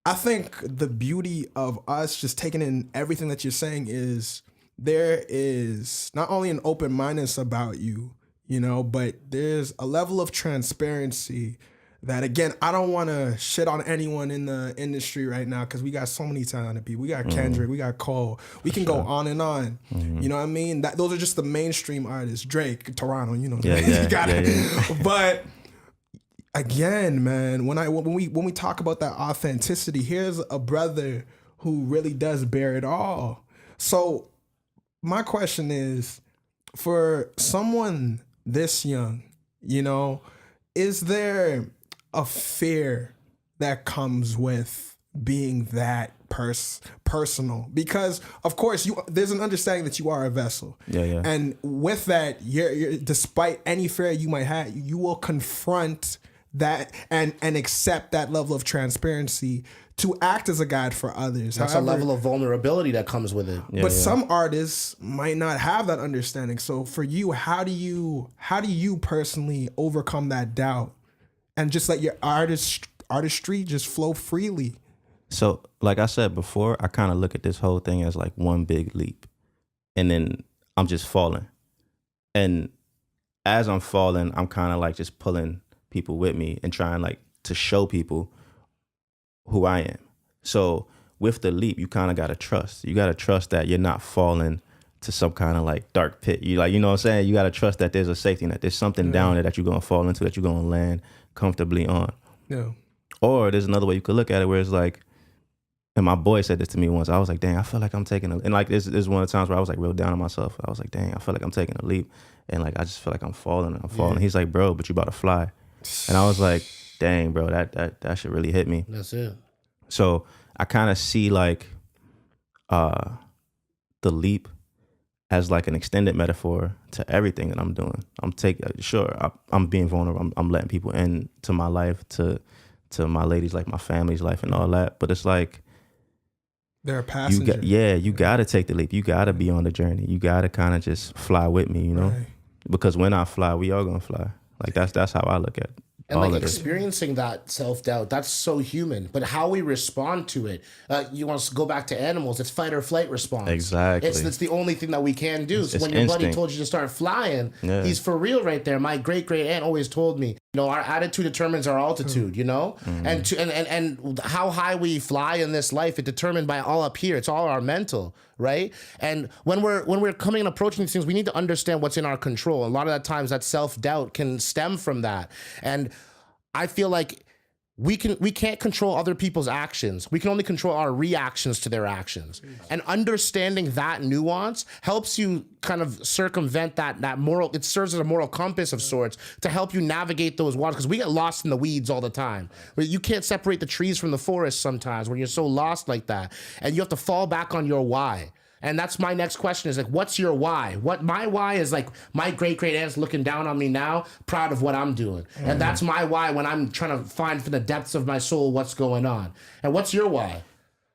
I think the beauty of us just taking in everything that you're saying is there is not only an open-mindedness about you, but there's a level of transparency that, again, I don't want to shit on anyone in the industry right now because we got so many talented people. We got Kendrick, we got Cole. We can go on and on. You know what I mean? Those are just the mainstream artists. Drake, Toronto, But again, man, when we talk about that authenticity, here's a brother who really does bear it all. So my question is, for someone this young, is there a fear that comes with being that personal? Because of course there's an understanding that you are a vessel. And with that, you're despite any fear you might have, you will confront that and accept that level of transparency to act as a guide for others. That's a level of vulnerability that comes with it. But some artists might not have that understanding. So for you, how do you personally overcome that doubt and just let your artistry just flow freely? So like I said before, I kind of look at this whole thing as like one big leap, and then I'm just falling. And as I'm falling, I'm kind of like just pulling people with me and trying like to show people who I am. So with the leap, you kind of got to trust. You got to trust that you're not falling to some kind of like dark pit. You know what I'm saying? You got to trust that there's a safety net. There's something down there that you're going to fall into, that you're going to land comfortably on. Yeah. Or there's another way you could look at it where it's like, and my boy said this to me once, I was like, dang, I feel like I'm taking and like this is one of the times where I was like real down on myself. I was like, dang, I feel like I'm taking a leap. And like, I just feel like I'm falling. He's like, bro, but you about to fly. And I was like, dang, bro, that should really hit me. That's it. So I kind of see like the leap as like an extended metaphor to everything that I'm doing. I'm being vulnerable. I'm letting people into my life, to my ladies, like my family's life and all that. But it's like, they're a passenger. You got to take the leap. You got to be on the journey. You got to kind of just fly with me, Right. Because when I fly, we all gonna fly. Like that's how I look at it. And like experiencing that self-doubt, that's so human. But how we respond to it, you want to go back to animals, it's fight or flight response. Exactly. It's the only thing that we can do. So when your buddy told you to start flying, he's for real right there. My great-great-aunt always told me, our attitude determines our altitude, Mm-hmm. And how high we fly in this life, it's determined by all up here. It's all our mental, right? And when we're coming and approaching these things, we need to understand what's in our control. A lot of that times that self-doubt can stem from that. And I feel like we can't control other people's actions. We can only control our reactions to their actions. And understanding that nuance helps you kind of circumvent that moral, it serves as a moral compass of sorts to help you navigate those waters, because we get lost in the weeds all the time. You can't separate the trees from the forest sometimes when you're so lost like that. And you have to fall back on your why. And that's my next question is like, what's your why? My why is like my great-great-aunt's looking down on me now, proud of what I'm doing. And that's my why when I'm trying to find from the depths of my soul what's going on. And what's your why?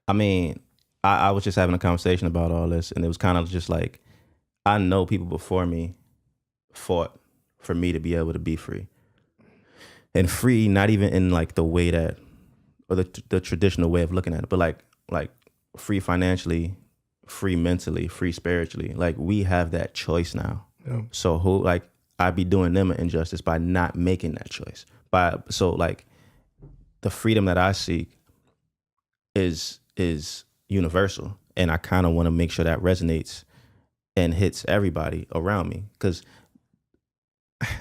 I mean, I was just having a conversation about all this, and it was kind of just like, I know people before me fought for me to be able to be free. And free, not even in like the way that, or the traditional way of looking at it, but like free financially, free mentally, free spiritually. Like we have that choice now. Yeah. So who, like, I'd be doing them an injustice by not making that choice. So like the freedom that I seek is universal, and I kind of want to make sure that resonates and hits everybody around me, because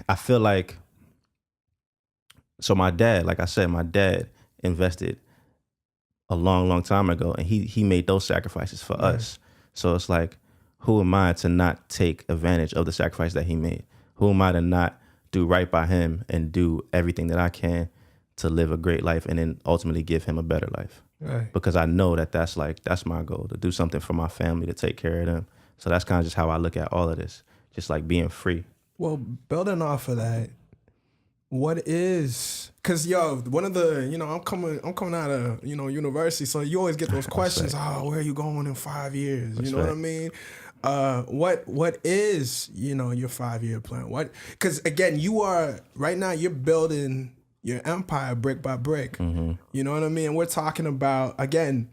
I feel like, so my dad, like I said, my dad invested a long time ago, and he made those sacrifices for us. So it's like, who am I to not take advantage of the sacrifice that he made? Who am I to not do right by him and do everything that I can to live a great life and then ultimately give him a better life? Right. Because I know that that's my goal, to do something for my family, to take care of them. So that's kind of just how I look at all of this, just like being free. Well, building off of that, what is, cause one of the, I'm coming out of, university, so you always get those questions. Oh, where are you going in 5 years? You know what I mean? What is, your 5-year plan? Cause again, right now you're building your empire brick by brick. Mm-hmm. You know what I mean? We're talking about, again,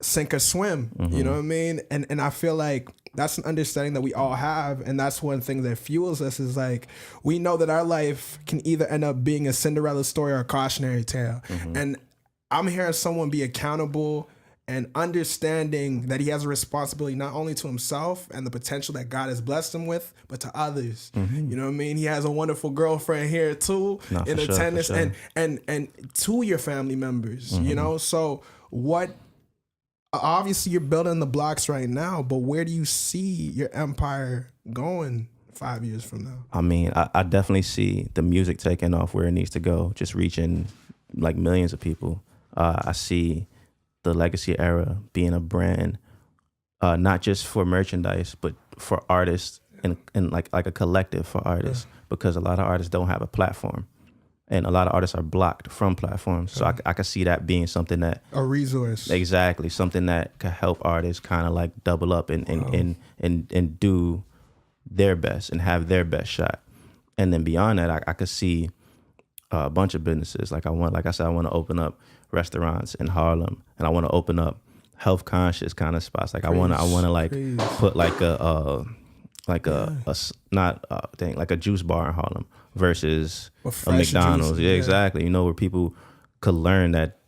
sink or swim. Mm-hmm. You know what I mean? And I feel like that's an understanding that we all have, and that's one thing that fuels us, is like, we know that our life can either end up being a Cinderella story or a cautionary tale. Mm-hmm. And I'm hearing someone be accountable and understanding that he has a responsibility not only to himself and the potential that God has blessed him with, but to others. Mm-hmm. You know what I mean? He has a wonderful girlfriend here too, in attendance, sure. and to your family members. Mm-hmm. So what? Obviously, you're building the blocks right now, but where do you see your empire going 5 years from now? I mean, I definitely see the music taking off where it needs to go, just reaching like millions of people. I see the legacy era being a brand, not just for merchandise, but for artists and like a collective for artists, because a lot of artists don't have a platform. And a lot of artists are blocked from platforms. So I could see that being something that... a resource. Exactly. Something that could help artists kind of like double up and do their best and have their best shot. And then beyond that, I could see a bunch of businesses. Like I said, I want to open up restaurants in Harlem, and I want to open up health conscious kind of spots. Like I want to like put like a juice bar in Harlem versus a McDonald's. Yeah, exactly. Where people could learn that,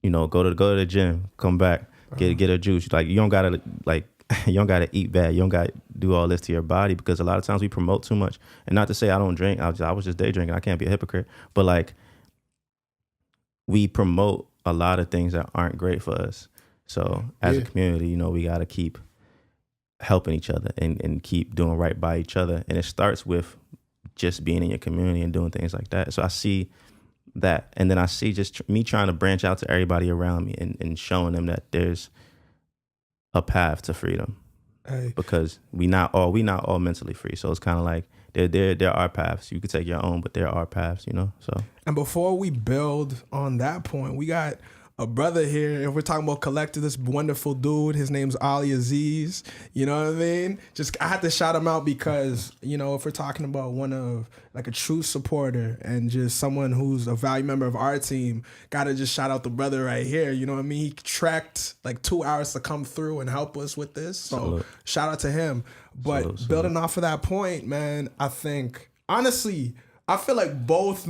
go to the gym, come back, get a juice. Like you don't gotta eat bad. You don't gotta do all this to your body, because a lot of times we promote too much. And not to say I don't drink. I was just day drinking. I can't be a hypocrite. But like, we promote a lot of things that aren't great for us. So as a community, we gotta keep helping each other and keep doing right by each other. And it starts with just being in your community and doing things like that. So I see that. And then I see just me trying to branch out to everybody around me and showing them that there's a path to freedom. Hey. Because we not all mentally free. So it's kind of like there are paths. You could take your own, but there are paths, so. And before we build on that point, we got a brother here, and we're talking about collective, this wonderful dude. His name's Ali Aziz. You know what I mean? I had to shout him out because, if we're talking about one of like a true supporter and just someone who's a value member of our team, gotta just shout out the brother right here. You know what I mean? He tracked like 2 hours to come through and help us with this. So shout out to him. But building off of that point, man, I think, honestly, I feel like both,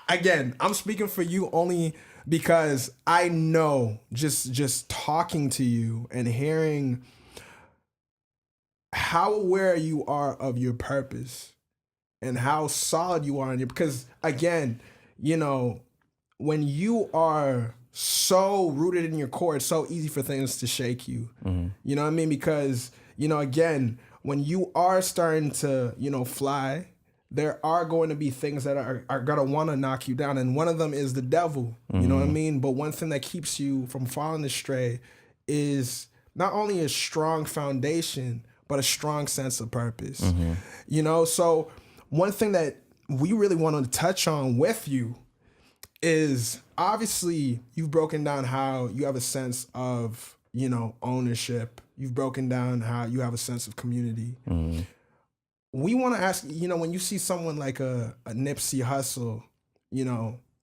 again, I'm speaking for you only because I know just talking to you and hearing how aware you are of your purpose and how solid you are in your, because again, when you are so rooted in your core, it's so easy for things to shake you. Mm-hmm. You know what I mean? Because, again, when you are starting to, fly, there are going to be things that are going to want to knock you down. And one of them is the devil, you know what I mean? But one thing that keeps you from falling astray is not only a strong foundation, but a strong sense of purpose. Mm-hmm. So one thing that we really want to touch on with you is, obviously you've broken down how you have a sense of, ownership. You've broken down how you have a sense of community. Mm-hmm. we want to ask, when you see someone like a Nipsey Hussle,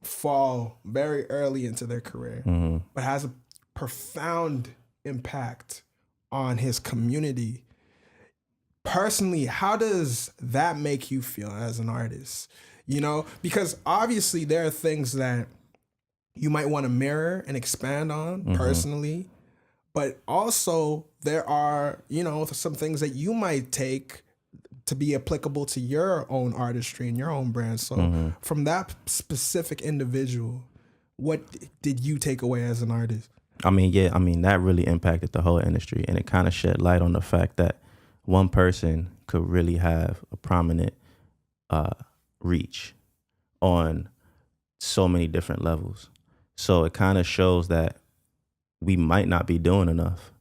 fall very early into their career, but has a profound impact on his community. Personally, how does that make you feel as an artist? Because obviously there are things that you might want to mirror and expand on personally, but also there are, some things that you might take to be applicable to your own artistry and your own brand. So from that specific individual, what did you take away as an artist? I mean, that really impacted the whole industry, and it kind of shed light on the fact that one person could really have a prominent reach on so many different levels. So it kind of shows that we might not be doing enough.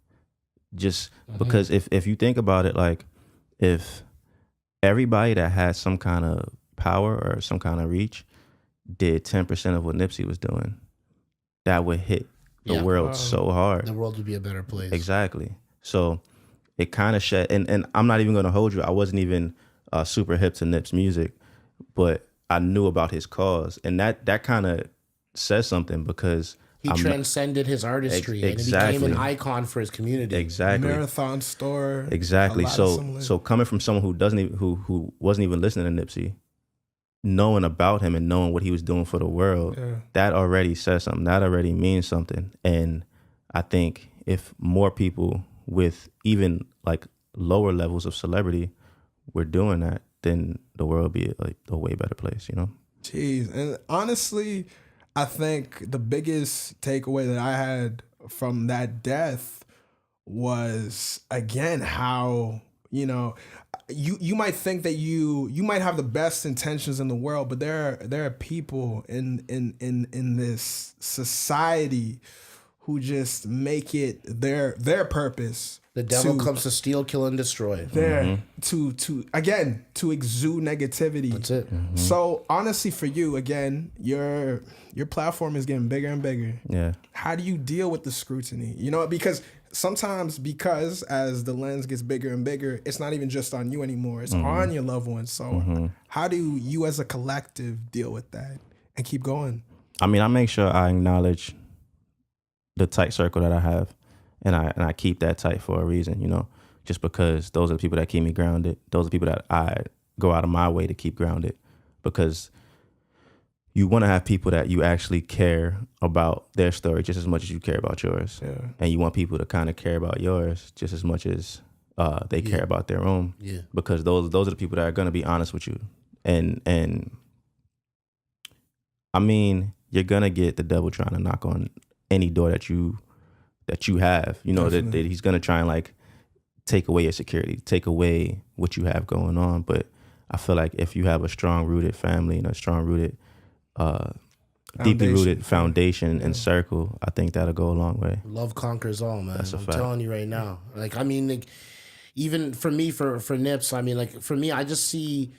Just because if you think about it, like if everybody that has some kind of power or some kind of reach did 10% of what Nipsey was doing, that would hit the world so hard. The world would be a better place. Exactly. So it kind of shed, and I'm not even going to hold you. I wasn't even super hip to Nip's music, but I knew about his cause, and that kind of says something because he transcended his artistry and he became an icon for his community. Exactly. Marathon store. Exactly. So coming from someone who wasn't even listening to Nipsey, knowing about him and knowing what he was doing for the world, that already says something. That already means something. And I think if more people with even like lower levels of celebrity were doing that, then the world would be like a way better place, Jeez. And honestly, I think the biggest takeaway that I had from that death was, again, how, you might think that you might have the best intentions in the world, but there are people in this society who just make it their purpose. The devil comes to steal, kill, and destroy. To exude negativity. That's it. So honestly, for you, again, your platform is getting bigger and bigger. Yeah. How do you deal with the scrutiny? Because sometimes, as the lens gets bigger and bigger, it's not even just on you anymore. It's on your loved ones. So how do you as a collective deal with that and keep going? I mean, I make sure I acknowledge the tight circle that I have. And I keep that tight for a reason, just because those are the people that keep me grounded. Those are the people that I go out of my way to keep grounded, because you want to have people that you actually care about their story just as much as you care about yours. Yeah. And you want people to kind of care about yours just as much as they care about their own. Yeah. Because those are the people that are going to be honest with you. And I mean, you're going to get the devil trying to knock on any door that you have, that he's going to try and like take away your security, take away what you have going on. But I feel like if you have a strong rooted family and a strong rooted, deeply rooted foundation and circle, I think that'll go a long way. Love conquers all, man. That's a fact. Telling you right now. Like, I mean, like, even for me, for Nips, I mean, like, for me, I just see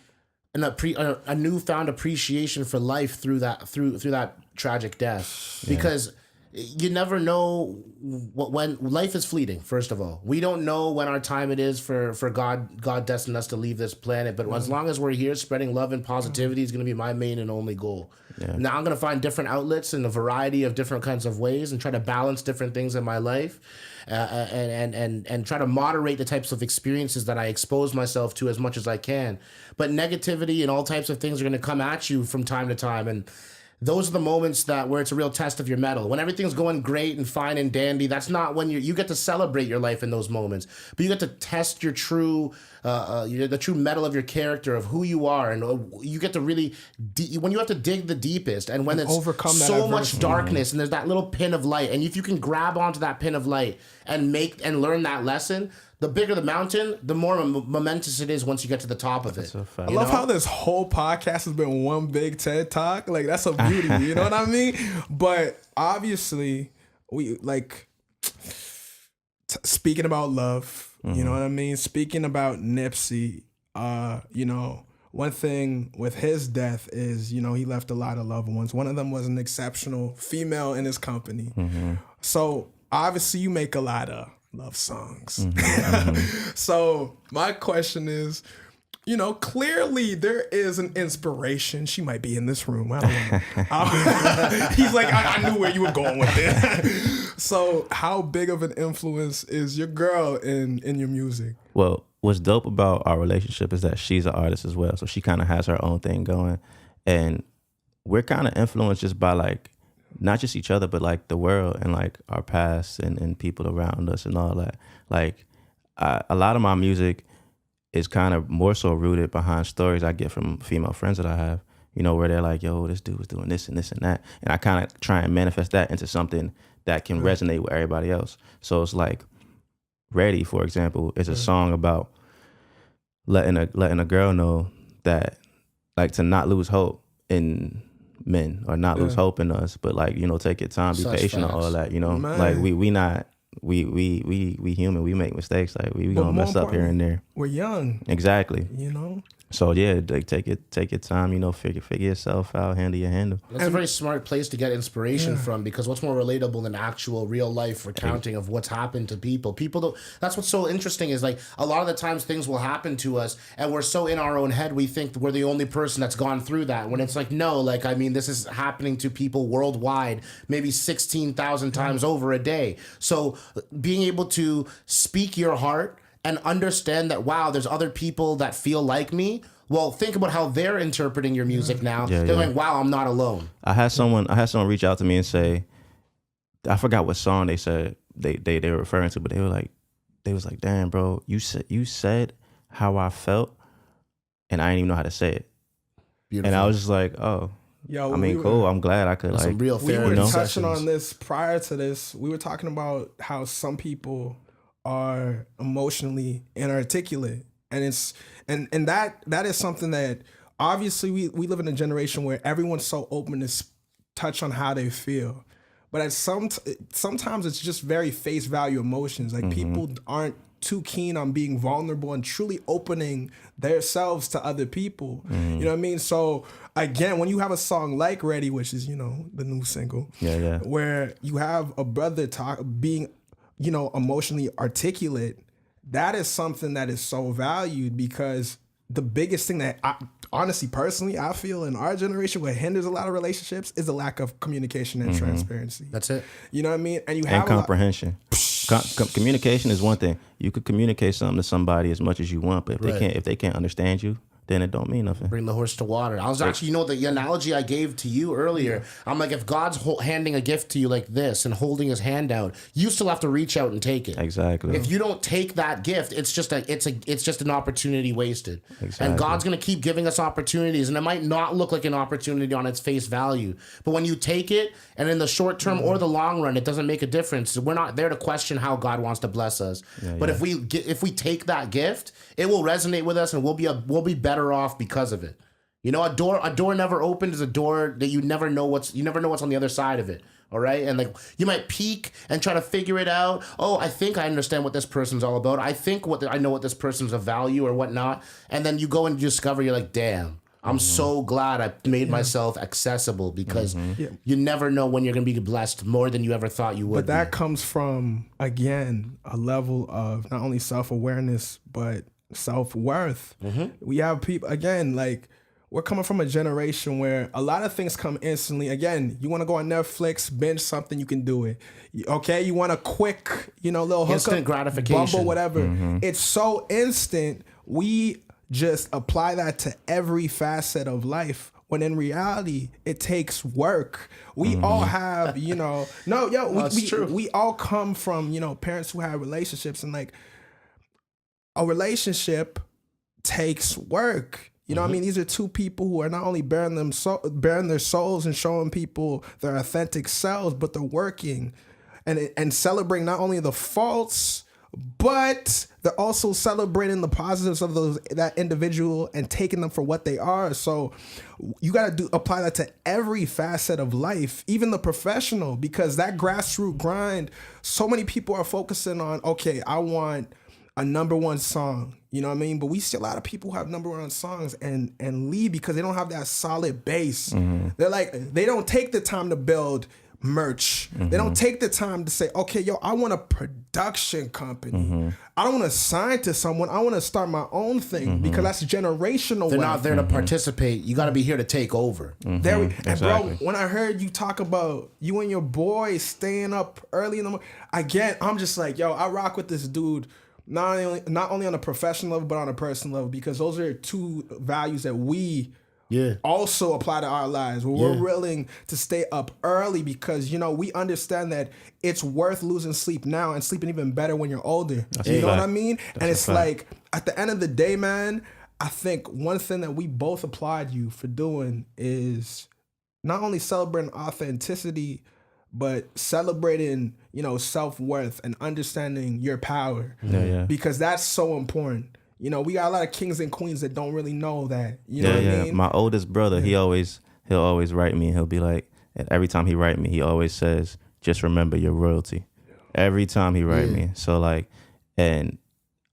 a newfound appreciation for life through that tragic death. Because you never know when life is fleeting. First of all, we don't know when our time it is for God destined us to leave this planet. But as long as we're here, spreading love and positivity is going to be my main and only goal. Yeah. Now I'm going to find different outlets in a variety of different kinds of ways and try to balance different things in my life, and try to moderate the types of experiences that I expose myself to as much as I can. But negativity and all types of things are going to come at you from time to time, and those are the moments where it's a real test of your mettle. When everything's going great and fine and dandy, that's not when you get to celebrate your life in those moments. But you get to test your true, the true mettle of your character, of who you are, and you get to really, when you have to dig the deepest, and when it's overcome so much darkness, and there's that little pin of light, and if you can grab onto that pin of light and learn that lesson. The bigger the mountain, the more momentous it is once you get to the top of it. I love how this whole podcast has been one big TED Talk. Like, that's a beauty, you know what I mean? But obviously, we like speaking about love, you know what I mean? Speaking about Nipsey, one thing with his death is, he left a lot of loved ones. One of them was an exceptional female in his company. So obviously you make a lot of love songs. So my question is, you know, clearly there is an inspiration. She might be in this room. I don't know. He's like, I knew where you were going with it. So how big of an influence is your girl in your music? Well, what's dope about our relationship is that she's an artist as well. So she kind of has her own thing going. And we're kind of influenced just by like, not just each other, but like the world and like our past and people around us and all that. Like a lot of my music is kind of more so rooted behind stories I get from female friends that I have, you know, where they're like, yo, this dude was doing this and this and that. And I kind of try and manifest that into something that can resonate with everybody else. So it's like Ready, for example, is a song about letting a girl know that, like, to not lose hope in men or not lose hope in us, but like, you know, take your time, be patient and all that, you know. Man. Like we human, we make mistakes, like we gonna mess up here and there. We're young. Exactly. You know? So yeah, like take your time, you know, figure yourself out, handle your handle. That's a very smart place to get inspiration from, because what's more relatable than actual real life recounting of what's happened to people? People don't. That's what's so interesting is like a lot of the times things will happen to us and we're so in our own head we think we're the only person that's gone through that. When it's like, no, like, I mean, this is happening to people worldwide, maybe 16,000 times over a day. So being able to speak your heart and understand that, wow, there's other people that feel like me. Well, think about how they're interpreting your music now. They're like, wow, I'm not alone. I had someone reach out to me and say, I forgot what song they said they were referring to, but they was like, damn, bro, you said how I felt, and I didn't even know how to say it. Beautiful. And I was just like, oh. Yo, I mean, cool. I'm glad I could, like, some real we were touching on this prior to this. We were talking about how some people are emotionally inarticulate, and it's and that is something that obviously we live in a generation where everyone's so open to touch on how they feel, but at sometimes it's just very face value emotions. Like people aren't too keen on being vulnerable and truly opening themselves to other people. You know what I mean? So again, when you have a song like Ready, which is, you know, the new single, where you have a brother being, you know, emotionally articulate, that is something that is so valued, because the biggest thing that honestly, personally, I feel in our generation what hinders a lot of relationships is the lack of communication and transparency. That's it. You know what I mean? And you have comprehension. Communication is one thing. You could communicate something to somebody as much as you want, but if they can't understand you, then it don't mean nothing. Bring the horse to water. I was actually, you know, the analogy I gave to you earlier, I'm like, if God's handing a gift to you like this and holding his hand out, you still have to reach out and take it. Exactly. If you don't take that gift, it's just an opportunity wasted. Exactly. And God's going to keep giving us opportunities, and it might not look like an opportunity on its face value, but when you take it, and in the short term or the long run, it doesn't make a difference. We're not there to question how God wants to bless us. But if we take that gift, it will resonate with us, and we'll be better off because of it. You know, a door never opened is a door that you never know what's on the other side of it. All right. And like, you might peek and try to figure it out. Oh, I think I understand what this person's all about. I think I know what this person's of value or whatnot. And then you go and discover, you're like, damn, I'm so glad I made myself accessible, because you never know when you're going to be blessed more than you ever thought you would. But that comes from, again, a level of not only self-awareness, but self-worth. We have people, again, like, we're coming from a generation where a lot of things come instantly. Again, you want to go on Netflix, binge something, you can do it. Okay, you want a quick, you know, little hookup, instant gratification, Bumble, whatever. It's so instant. We just apply that to every facet of life, when in reality, it takes work. We all have, you know, we all come from, you know, parents who have relationships, and like, a relationship takes work. You know what I mean? These are two people who are not only bearing their souls and showing people their authentic selves, but they're working and celebrating not only the faults, but they're also celebrating the positives of that individual and taking them for what they are. So you got to apply that to every facet of life, even the professional, because that grassroots grind, so many people are focusing on, okay, I want a number one song, you know what I mean? But we see a lot of people who have number one songs and leave because they don't have that solid base. They're like, they don't take the time to build merch. They don't take the time to say, okay, yo, I want a production company. I don't want to sign to someone. I want to start my own thing because that's generational. They're wealth. not there to participate. You got to be here to take over. And bro, when I heard you talk about you and your boy staying up early in the morning, again, I'm just like, yo, I rock with this dude. Not only on a professional level, but on a personal level, because those are two values that we also apply to our lives. We're willing to stay up early because, you know, we understand that it's worth losing sleep now and sleeping even better when you're older. You know what I mean? And it's like, at the end of the day, man, I think one thing that we both applaud you for doing is not only celebrating authenticity, but celebrating, you know, self-worth and understanding your power. Because that's so important. You know, we got a lot of kings and queens that don't really know that. You know what I mean? My oldest brother, he'll always write me, and he'll be like, and every time he write me, he always says, just remember your royalty. Every time he write me. So like, and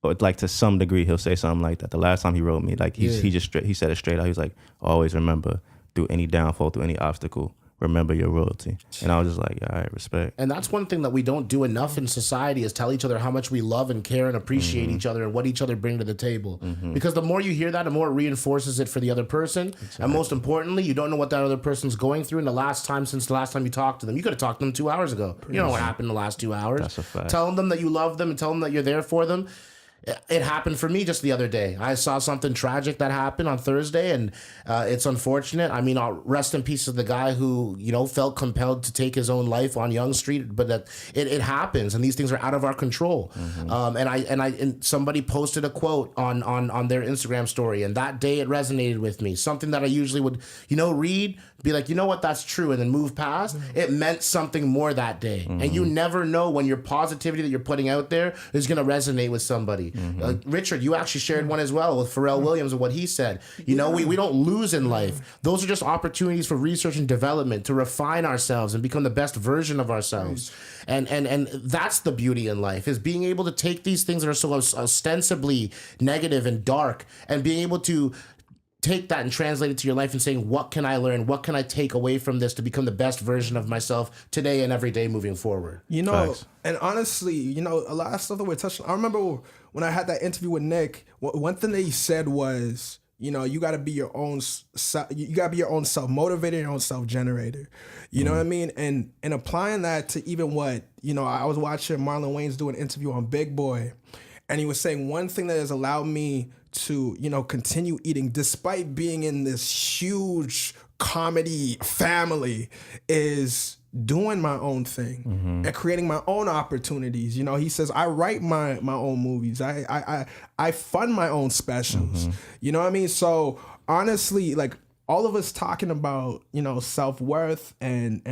like to some degree, he'll say something like that. The last time he wrote me, like he said it straight out. He was like, always remember, through any downfall, through any obstacle, remember your royalty. And I was just like, all right, respect. And that's one thing that we don't do enough in society is tell each other how much we love and care and appreciate each other and what each other bring to the table. Because the more you hear that, the more it reinforces it for the other person. Exactly. And most importantly, you don't know what that other person's going through. And since the last time you talked to them, you could have talked to them 2 hours ago. You don't know what happened in the last 2 hours. That's a fact. Telling them that you love them and telling them that you're there for them. It happened for me just the other day. I saw something tragic that happened on Thursday, and it's unfortunate. I mean, rest in peace to the guy who, you know, felt compelled to take his own life on Yonge Street. But it happens, and these things are out of our control. And somebody posted a quote on their Instagram story, and that day it resonated with me. Something that I usually would, you know, read, be like, you know what, that's true, and then move past. It meant something more that day, and you never know when your positivity that you're putting out there is going to resonate with somebody. Richard, you actually shared one as well with Pharrell Williams and what he said. You know, we don't lose in life. Those are just opportunities for research and development to refine ourselves and become the best version of ourselves. And that's the beauty in life, is being able to take these things that are so ostensibly negative and dark and being able to take that and translate it to your life and saying, what can I learn? What can I take away from this to become the best version of myself today and every day moving forward? You know, Facts. And honestly, you know, a lot of stuff that we're touching. I remember when I had that interview with Nick, one thing that he said was, you know, you got to be your own. You got to be your own self-motivator, your own self-generator. You know what I mean? And applying that to even what, you know, I was watching Marlon Wayans do an interview on Big Boy, and he was saying one thing that has allowed me to, you know, continue eating despite being in this huge comedy family is doing my own thing and creating my own opportunities. You know, he says, I write my own movies. I fund my own specials. You know what I mean? So honestly, like, all of us talking about, you know, self-worth and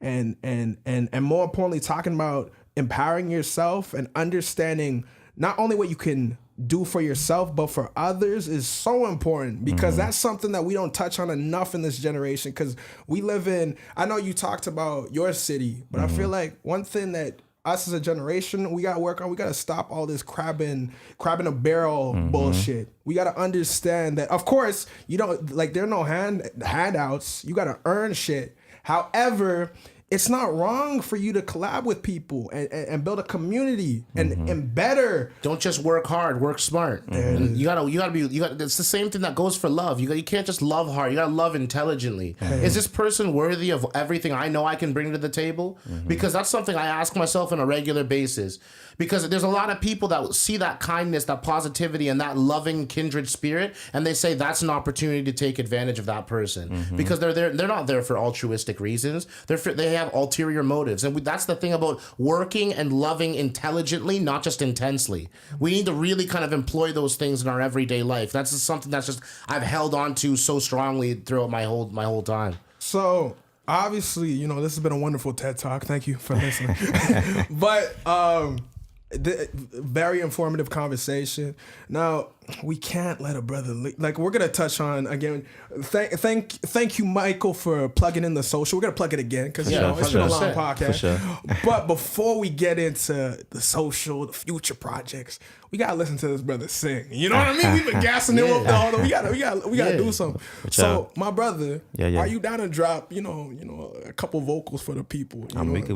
more importantly, talking about empowering yourself and understanding not only what you can do for yourself, but for others is so important, because that's something that we don't touch on enough in this generation. Because we live in, I know you talked about your city, but I feel like one thing that us as a generation, we got to work on, we got to stop all this crab in a barrel bullshit. We got to understand that, of course, you don't, like, there are no handouts. You got to earn shit. However, it's not wrong for you to collab with people and build a community and better. Don't just work hard, work smart. And you gotta be. It's the same thing that goes for love. You can't just love hard. You gotta love intelligently. Is this person worthy of everything I know I can bring to the table? Because that's something I ask myself on a regular basis. Because there's a lot of people that see that kindness, that positivity, and that loving kindred spirit, and they say that's an opportunity to take advantage of that person. Because they're not there for altruistic reasons. They have ulterior motives, and that's the thing about working and loving intelligently, not just intensely. We need to really kind of employ those things in our everyday life. That's just something that's just I've held on to so strongly throughout my whole time. So obviously, you know, this has been a wonderful TED Talk. Thank you for listening. But very informative conversation. Now, we can't let a brother like we're gonna touch on again. Thank you, Michael, for plugging in the social. We're gonna plug it again because it's been a long podcast. For sure. But before we get into the social, the future projects, we gotta listen to this brother sing. You know what I mean? We've been gassing him up the whole. We gotta do something. So my brother, are you down to drop a couple vocals for the people?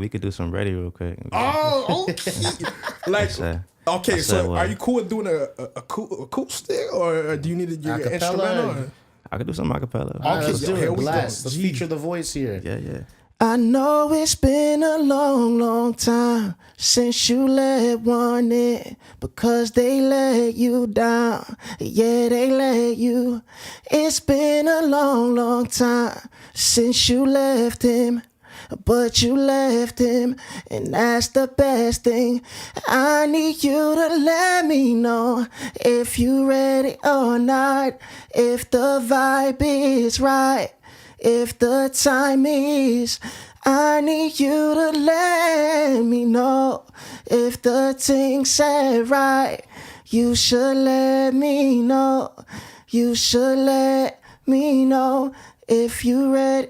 We could do some ready real quick. Oh, okay. Okay, so are you cool with doing a acoustic, or do you need your instrumental? I could do some acapella. Okay, let's do it. Let's feature the voice here. Yeah. I know it's been a long, long time since you let one in, because they let you down. Yeah, they let you. It's been a long, long time since you left him. But you left him, and that's the best thing. I need you to let me know if you ready or not, if the vibe is right, if the time is. I need you to let me know if the thing said right. You should let me know. You should let me know if you ready.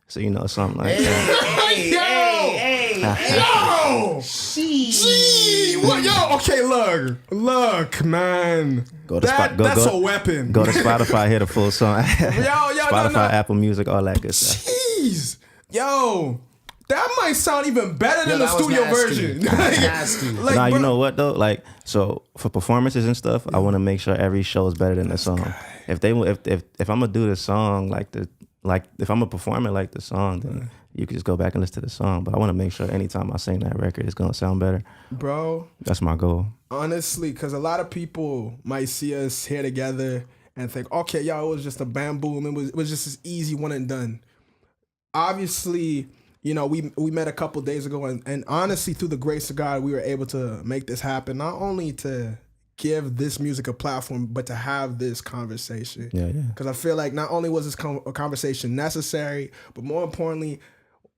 So something like that. Okay, look, man. That's a weapon. Go to Spotify, hear the full song. Spotify, Apple Music, all that good stuff. Jeez, that might sound even better than the studio version. Nasty. You know what though? Like, so for performances and stuff, I want to make sure every show is better than the song. If I'm gonna do the song if I'm gonna perform it like the song, then you can just go back and listen to the song. But I want to make sure anytime I sing that record, it's gonna sound better. Bro, that's my goal. Honestly, because a lot of people might see us here together and think, okay, it was just a bamboo. It was just as easy, one and done. Obviously, we met a couple days ago, and honestly, through the grace of God, we were able to make this happen. Not only to give this music a platform, but to have this conversation. Yeah. Because I feel like not only was this a conversation necessary, but more importantly,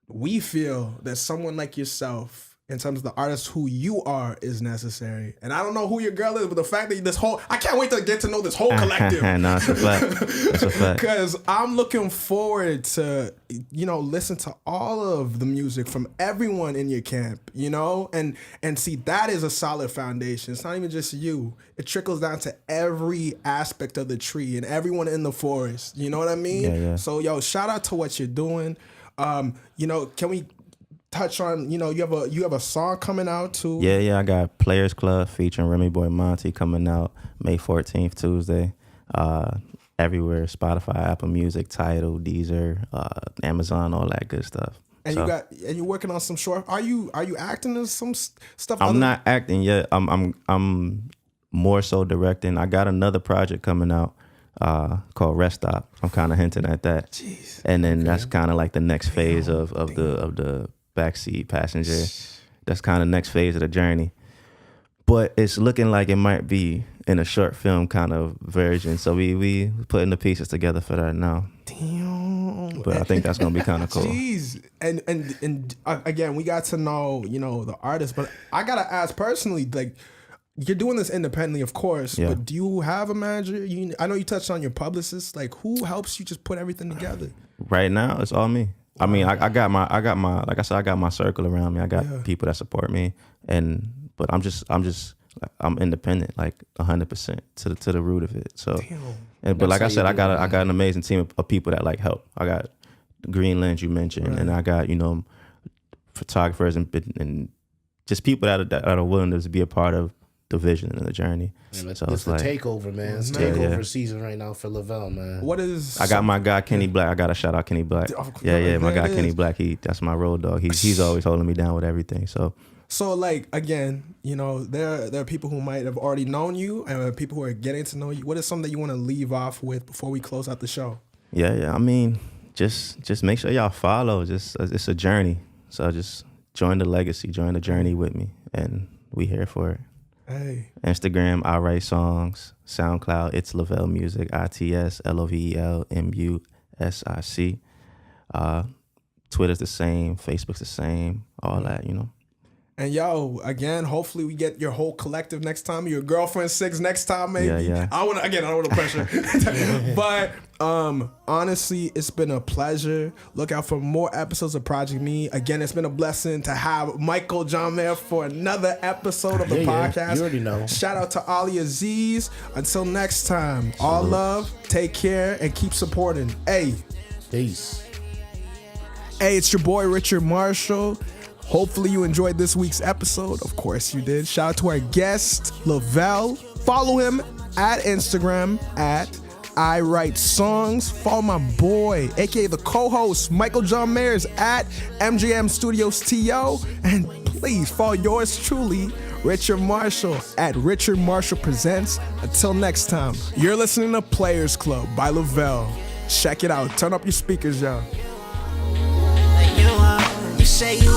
we feel that someone like yourself, in terms of the artist who you are, is necessary. And I don't know who your girl is, but the fact that I can't wait to get to know this whole collective. No, it's a fact. It's a fact. Because I'm looking forward to, listen to all of the music from everyone in your camp, and see, that is a solid foundation. It's not even just you. It trickles down to every aspect of the tree and everyone in the forest. You know what I mean? Yeah. So, shout out to what you're doing. Can we touch on, you have a song coming out too? Yeah, I got Players Club featuring Remy Boy Monty coming out May 14th, Tuesday. Everywhere, Spotify, Apple Music, Tidal, Deezer, Amazon, all that good stuff. And you're working on some short. Are you acting in some stuff? I'm not acting yet. I'm more so directing. I got another project coming out called Rest Stop. I'm kind of hinting at that. Jeez. And then that's kind of like the next phase of the backseat passenger. That's kind of next phase of the journey. But it's looking like it might be in a short film kind of version. So we putting the pieces together for that now. Damn. But I think that's gonna be kind of cool. Jeez. And again, we got to know, the artist, but I gotta ask personally, like, you're doing this independently, of course, but do you have a manager? I know you touched on your publicist. Like, who helps you just put everything together? Right now, it's all me. I mean, I got my like I said, I got my circle around me. I got people that support me, but I'm independent, like 100% to the root of it. So, but like I said, I got an amazing team of people that like help. I got Green Lens you mentioned, and I got photographers and just people that are willing to be a part of the vision and the journey. Man, so it's the takeover, man. It's takeover season right now for LoVel, man. I got my guy Kenny Black. I got to shout out Kenny Black. My guy Kenny Black. That's my road dog. He's always holding me down with everything. So like, again, there are people who might have already known you and people who are getting to know you. What is something that you want to leave off with before we close out the show? Yeah. I mean, just make sure y'all follow. It's a journey. So just join the legacy, join the journey with me, and we here for it. Hey. Instagram, I write songs. SoundCloud, it's LoVel Music, ITS LoVel MUSIC. Twitter's the same, Facebook's the same, all that, And yo, again, hopefully we get your whole collective next time. Your girlfriend 6 next time, maybe. Yeah. I don't want to pressure. But honestly, it's been a pleasure. Look out for more episodes of Project Me. Again, it's been a blessing to have Michael John Mayer for another episode of the podcast. You already know. Shout out to Ali Aziz. Until next time, all love, take care, and keep supporting. Hey, Peace. Hey, it's your boy Richard Marshall. Hopefully you enjoyed this week's episode. Of course you did. Shout out to our guest, LoVel. Follow him at Instagram at I Write Songs. Follow my boy, aka the co-host, Michael John Mayers at MJM Studios TO. And please follow yours truly, Richard Marshall at Richard Marshall Presents. Until next time, you're listening to Players Club by LoVel. Check it out. Turn up your speakers, y'all. You say you